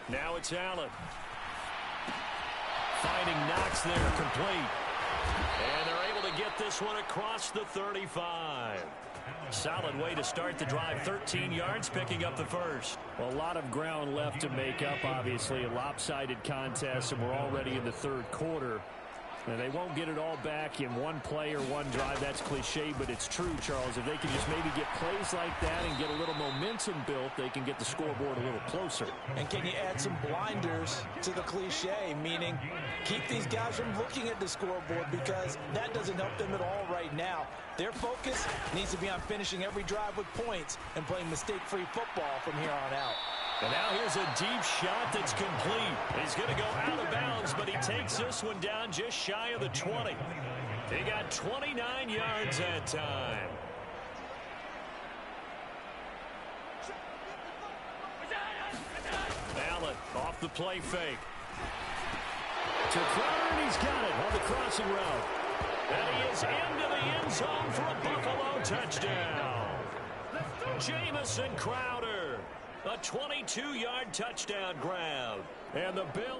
Now it's Allen. Finding Knox there, complete. And they're able to get this one across the 35. Solid way to start the drive. 13 yards, picking up the first. Well, a lot of ground left to make up, obviously. A lopsided contest, and we're already in the 3rd quarter. And they won't get it all back in one play or one drive. That's cliche, but it's true, Charles. If they can just maybe get plays like that and get a little momentum built, they can get the scoreboard a little closer. And can you add some blinders to the cliche, meaning keep these guys from looking at the scoreboard, because that doesn't help them at all right now. Their focus needs to be on finishing every drive with points and playing mistake-free football from here on out. And now here's a deep shot that's complete. He's going to go out of bounds, but he takes this one down just shy of the 20. He got 29 yards that time. Allen off the play fake. To Crowder, and he's got it on the crossing route. And he is into the end zone for a Buffalo touchdown. Jamison Crowder. A 22-yard touchdown grab. And the Bill...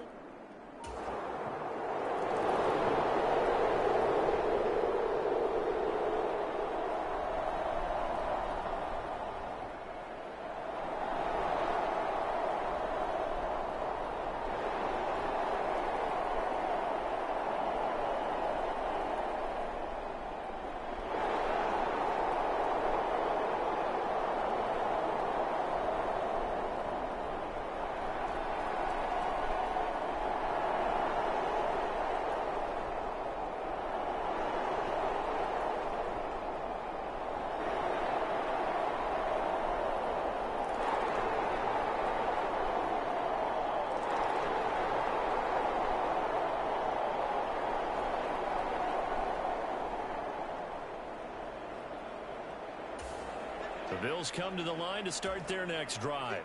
The Bills come to the line to start their next drive.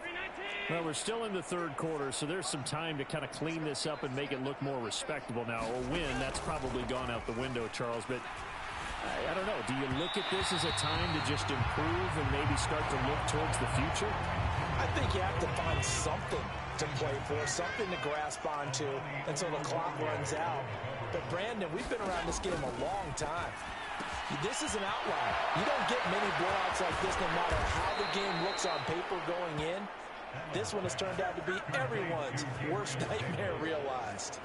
Well, we're still in the third quarter, so there's some time to kind of clean this up and make it look more respectable. Now, a win, that's probably gone out the window, Charles, but I don't know. Do you look at this as a time to just improve and maybe start to look towards the future? I think you have to find something to play for, something to grasp onto until the clock runs out. But, Brandon, we've been around this game a long time. This is an outlier. You don't get many blowouts like this no matter how the game looks on paper going in. This one has turned out to be everyone's worst nightmare realized.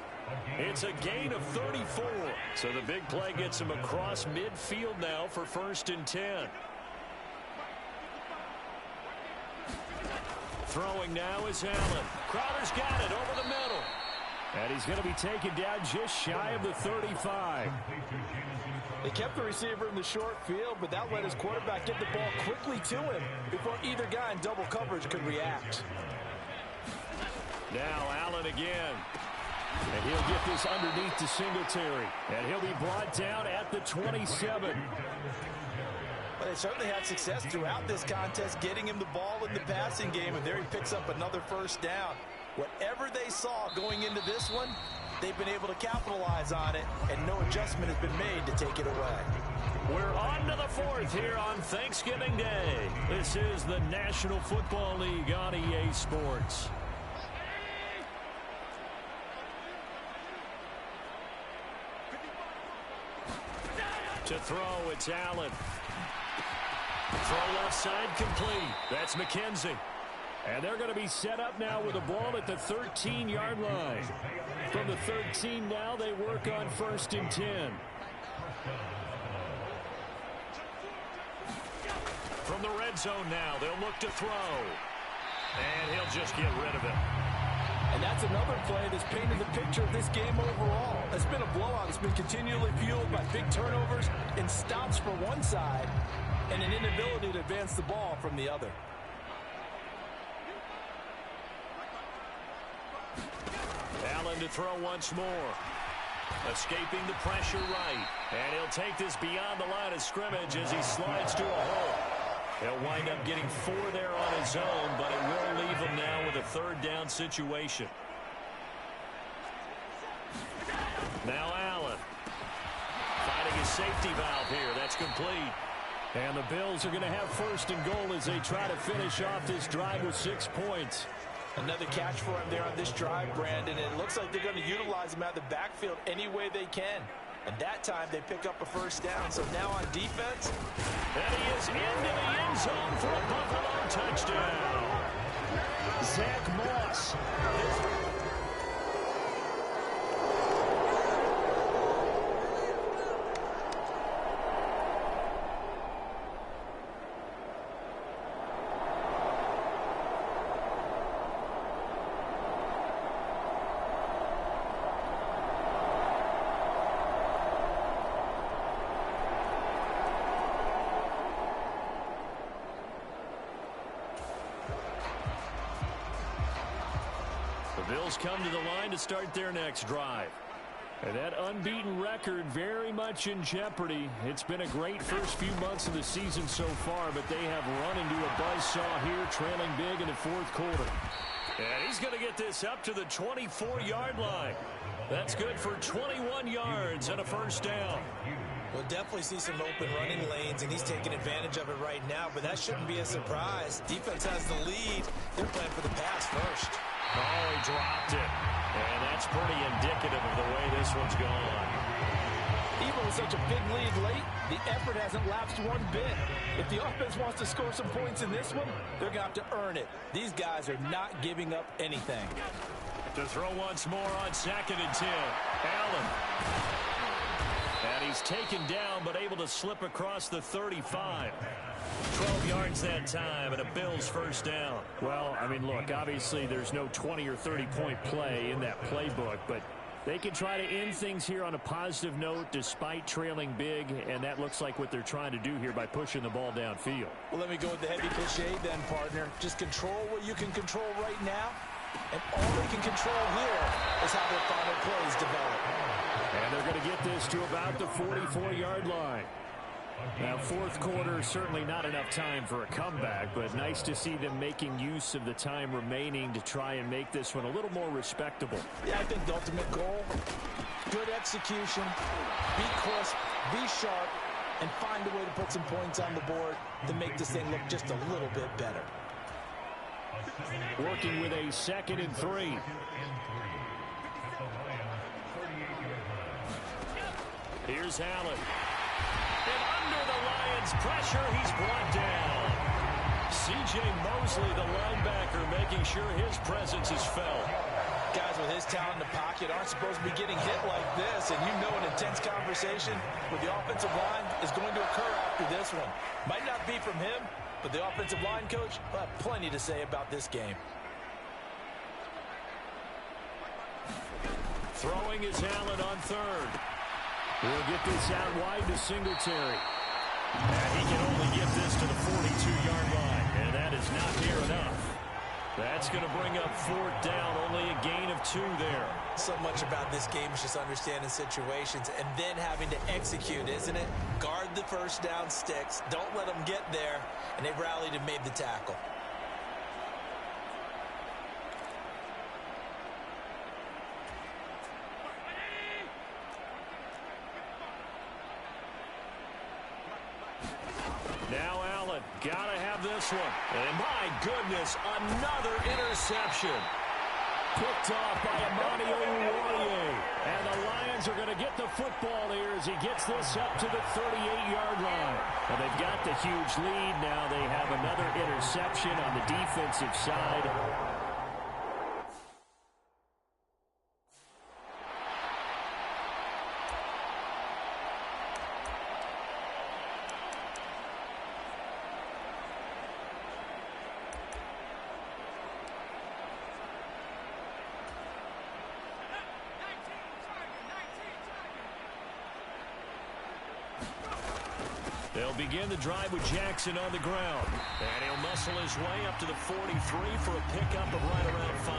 It's a gain of 34. So the big play gets him across midfield now for 1st and 10. Throwing now is Allen. Crowder's got it over the middle. And he's going to be taken down just shy of the 35. They kept the receiver in the short field, but that let his quarterback get the ball quickly to him before either guy in double coverage could react. Now Allen again. And he'll get this underneath to Singletary. And he'll be brought down at the 27. Well, they certainly had success throughout this contest getting him the ball in the passing game, and there he picks up another first down. Whatever they saw going into this one, they've been able to capitalize on it, and no adjustment has been made to take it away. We're on to the 4th here on Thanksgiving Day. This is the National Football League on EA Sports. To throw, it's Allen. Throw left side complete. That's McKenzie. And they're going to be set up now with the ball at the 13-yard line. From the 13 now, they work on 1st and 10. From the red zone now, they'll look to throw. And he'll just get rid of it. And that's another play that's painted the picture of this game overall. It's been a blowout. It's been continually fueled by big turnovers and stops for one side and an inability to advance the ball from the other. Allen to throw once more. Escaping the pressure right. And he'll take this beyond the line of scrimmage as he slides to a hole. He'll wind up getting 4 there on his own, but it will leave him now with a 3rd down situation. Now Allen. Finding his safety valve here. That's complete. And the Bills are going to have 1st and goal as they try to finish off this drive with 6 points. Another catch for him there on this drive, Brandon. And it looks like they're going to utilize him out of the backfield any way they can. And that time they pick up a 1st down. So now on defense. And he is into the end zone for a Buffalo touchdown. Zach Moss. Bills come to the line to start their next drive. And that unbeaten record very much in jeopardy. It's been a great first few months of the season so far, but they have run into a buzzsaw here, trailing big in the 4th quarter. And he's going to get this up to the 24-yard line. That's good for 21 yards and a 1st down. We'll definitely see some open running lanes, and he's taking advantage of it right now, but that shouldn't be a surprise. Defense has the lead. They're playing for the pass first. Oh, he dropped it. And that's pretty indicative of the way this one's gone. Even with such a big lead late, the effort hasn't lapsed one bit. If the offense wants to score some points in this one, they're going to have to earn it. These guys are not giving up anything. To throw once more on 2nd and 10. Allen. And he's taken down, but able to slip across the 35. 12 yards that time, and a Bills 1st down. Well, I mean, look, obviously there's no 20 or 30-point play in that playbook, but they can try to end things here on a positive note despite trailing big, and that looks like what they're trying to do here by pushing the ball downfield. Well, let me go with the heavy cliche then, partner. Just control what you can control right now, and all they can control here is how their final plays develop. And they're going to get this to about the 44-yard line. Now, fourth quarter, certainly not enough time for a comeback, but nice to see them making use of the time remaining to try and make this one a little more respectable. Yeah, I think the ultimate goal, good execution, be crisp, be sharp, and find a way to put some points on the board to make this thing look just a little bit better. Working with a 2nd and 3. Here's Allen. And under the Lions' pressure, he's brought down. C.J. Mosley, the linebacker, making sure his presence is felt. Guys with his talent in the pocket aren't supposed to be getting hit like this, and you know an intense conversation with the offensive line is going to occur after this one. Might not be from him, but the offensive line coach will have plenty to say about this game. Throwing is Allen on 3rd. We'll get this out wide to Singletary. And he can only get this to the 42-yard line, and that is not near enough. That's going to bring up 4th down, only a gain of 2 there. So much about this game is just understanding situations and then having to execute, isn't it? Guard the first down sticks. Don't let them get there. And they rallied and made the tackle. Now Allen, gotta have this one. And my goodness, another interception. Picked off by Amani Oruwariye. And the Lions are going to get the football here as he gets this up to the 38-yard line. And they've got the huge lead. Now they have another interception on the defensive side. They'll begin the drive with Jackson on the ground. And he'll muscle his way up to the 43 for a pickup of right around 5.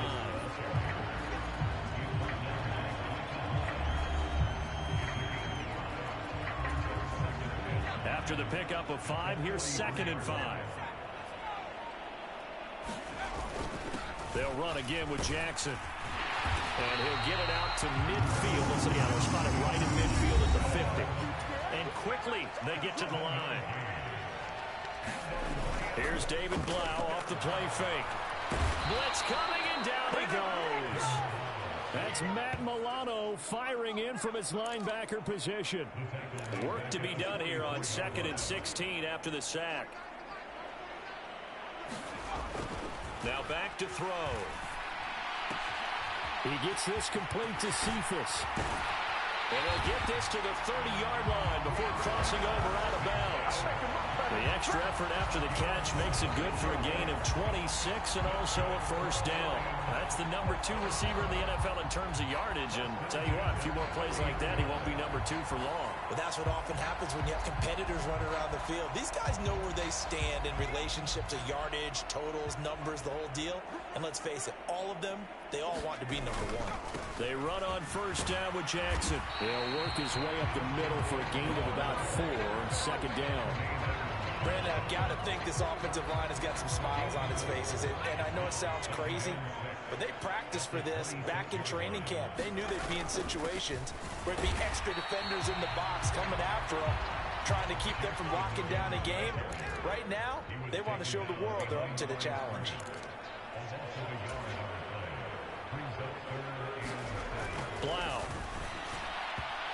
After the pickup of 5, here's 2nd and 5. They'll run again with Jackson. And he'll get it out to midfield. Let's see, they'll spot it right in midfield at the 50. And quickly, they get to the line. Here's David Blau off the play fake. Blitz coming, and down he goes. That's Matt Milano firing in from his linebacker position. Work to be done here on 2nd and 16 after the sack. Now back to throw. He gets this complete to Cephas. And he'll get this to the 30-yard line before crossing over out of bounds. The extra effort after the catch makes it good for a gain of 26 and also a 1st down. That's the number 2 receiver in the NFL in terms of yardage. And tell you what, a few more plays like that, he won't be number 2 for long. But that's what often happens when you have competitors running around the field. These guys know where they stand in relationship to yardage, totals, numbers, the whole deal. And let's face it, all of them, they all want to be number 1. They run on 1st down with Jackson. He'll work his way up the middle for a gain of about 4, 2nd down. Brandon, I've got to think this offensive line has got some smiles on its faces. And I know it sounds crazy, but they practiced for this back in training camp. They knew they'd be in situations where there'd be extra defenders in the box coming after them, trying to keep them from locking down a game. Right now, they want to show the world they're up to the challenge. Blau.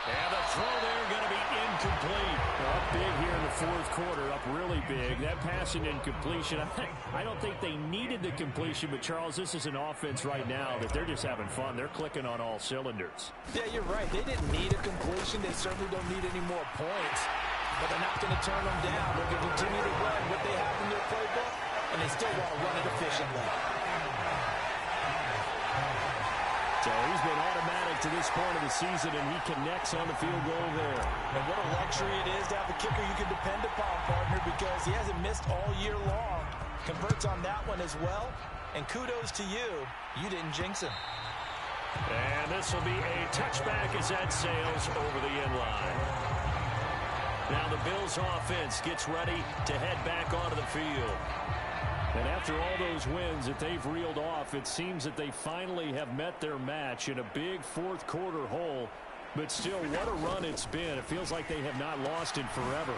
And the throw there going to be incomplete. Up big here in the 4th quarter, up really big. That pass and incompletion, I don't think they needed the completion, but Charles, this is an offense right now that they're just having fun. They're clicking on all cylinders. Yeah, you're right. They didn't need a completion. They certainly don't need any more points. But they're not going to turn them down. They're going to continue to run what they have in their playbook, and they still want to run it efficiently. So he's been automatic to this point of the season, and he connects on the field goal there. And what a luxury it is to have a kicker you can depend upon, partner, because he hasn't missed all year long. Converts on that one as well. And kudos to you. You didn't jinx him. And this will be a touchback as that sails over the end line. Now the Bills offense gets ready to head back onto the field. And after all those wins that they've reeled off, it seems that they finally have met their match in a big fourth quarter hole. But still, what a run it's been. It feels like they have not lost in forever.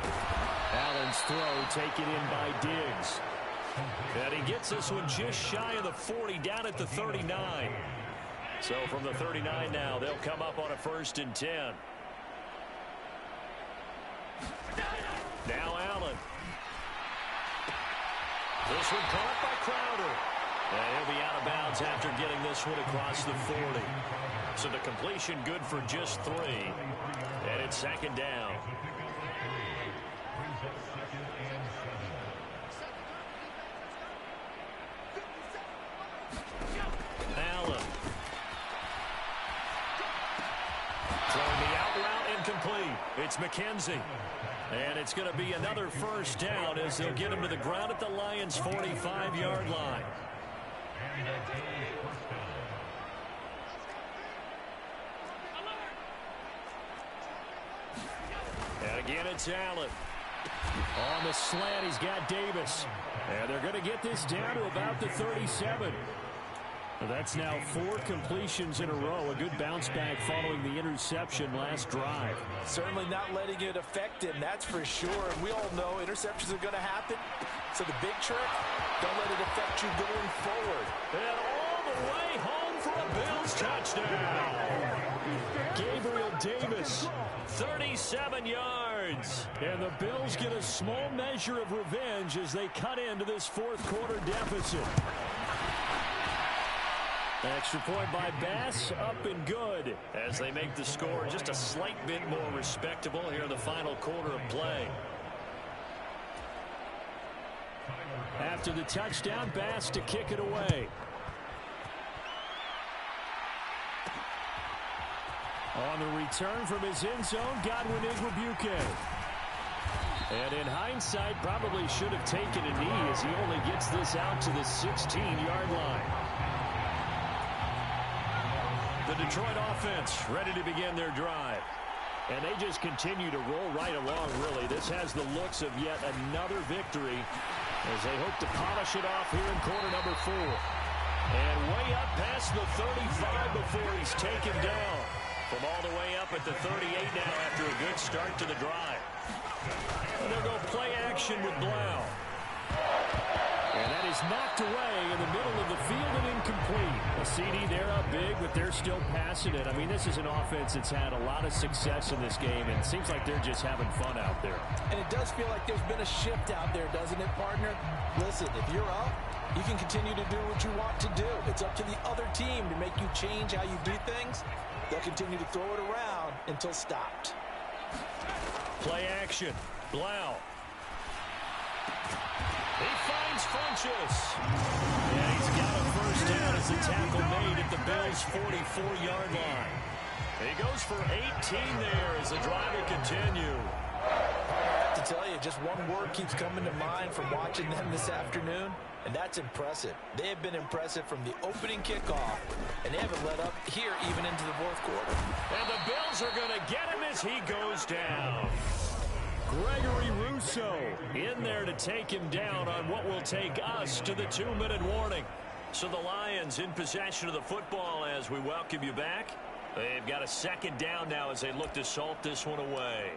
Allen's throw taken in by Diggs. And he gets this one just shy of the 40, down at the 39. So from the 39 now, they'll come up on a 1st and 10. Now Allen. This one caught by Crowder. And he'll be out of bounds after getting this one across the 40. So the completion good for just 3. And it's 2nd down. Allen. Throwing the out route incomplete. It's McKenzie. And it's going to be another 1st down as they'll get him to the ground at the Lions' 45-yard line. And again, it's Allen. On the slant, he's got Davis. And they're going to get this down to about the 37. That's now 4 completions in a row. A good bounce back following the interception last drive. Certainly not letting it affect him, that's for sure. And we all know interceptions are going to happen. So the big trick, don't let it affect you going forward. And all the way home for a Bills touchdown. Gabriel Davis, 37 yards. And the Bills get a small measure of revenge as they cut into this fourth quarter deficit. Extra point by Bass, up and good as they make the score just a slight bit more respectable here in the final quarter of play. After the touchdown, Bass to kick it away. On the return from his end zone, Godwin Igwebuike. And in hindsight, probably should have taken a knee as he only gets this out to the 16-yard line. The Detroit offense ready to begin their drive. And they just continue to roll right along, really. This has the looks of yet another victory as they hope to polish it off here in quarter number 4. And way up past the 35 before he's taken down. From all the way up at the 38 now after a good start to the drive. And they'll go play action with Blau. And that is knocked away in the middle of the field and incomplete. A CD, they're up big, but they're still passing it. I mean, this is an offense that's had a lot of success in this game, and it seems like they're just having fun out there. And it does feel like there's been a shift out there, doesn't it, partner? Listen, if you're up, you can continue to do what you want to do. It's up to the other team to make you change how you do things. They'll continue to throw it around until stopped. Play action. Blau. He finds Funchess. And he's got a first down as the tackle made at the Bills' 44-yard line. He goes for 18 there as the drive will continue. I have to tell you, just one word keeps coming to mind from watching them this afternoon, and that's impressive. They have been impressive from the opening kickoff, and they haven't let up here even into the fourth quarter. And the Bills are going to get him as he goes down. Gregory Rousseau in there to take him down on what will take us to the 2-minute warning. So the Lions in possession of the football as we welcome you back. They've got a second down now as they look to salt this one away.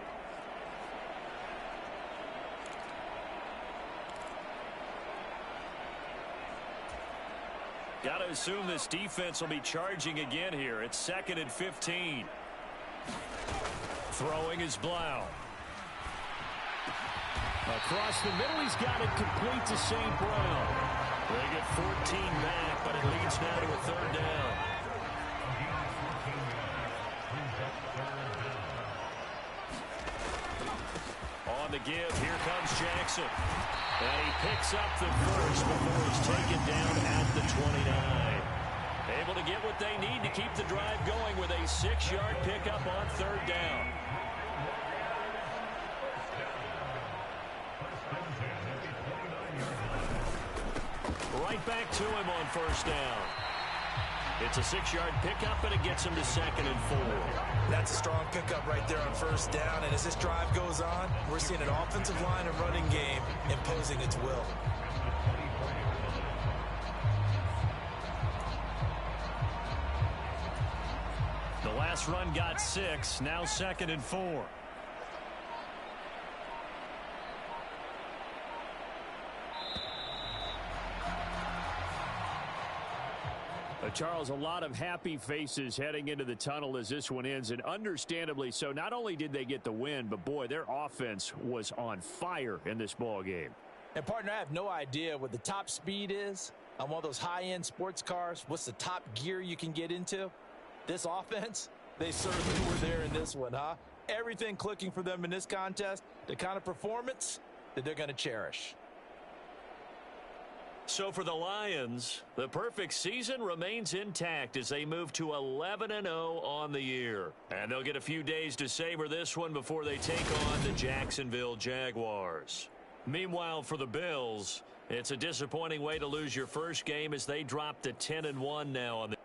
Got to assume this defense will be charging again here. It's 2nd and 15. Throwing is Blau. Across the middle, he's got it complete to St. Brown. They get 14 back, but it leads now to a 3rd down. On the give, here comes Jackson. And he picks up the first before he's taken down at the 29. Able to get what they need to keep the drive going with a 6-yard pickup on 3rd down. Right back to him on 1st down. It's a 6-yard pickup, and it gets him to 2nd and 4. That's a strong pickup right there on first down. And as this drive goes on, we're seeing an offensive line and running game imposing its will. The last run got 6, now 2nd and 4. Charles, a lot of happy faces heading into the tunnel as this one ends, and understandably so. Not only did they get the win, but, boy, their offense was on fire in this ball game. And, partner, I have no idea what the top speed is on one of those high-end sports cars. What's the top gear you can get into? This offense, they certainly were there in this one, huh? Everything clicking for them in this contest, the kind of performance that they're going to cherish. So for the Lions, the perfect season remains intact as they move to 11-0 on the year. And they'll get a few days to savor this one before they take on the Jacksonville Jaguars. Meanwhile, for the Bills, it's a disappointing way to lose your first game as they drop to 10-1 now on the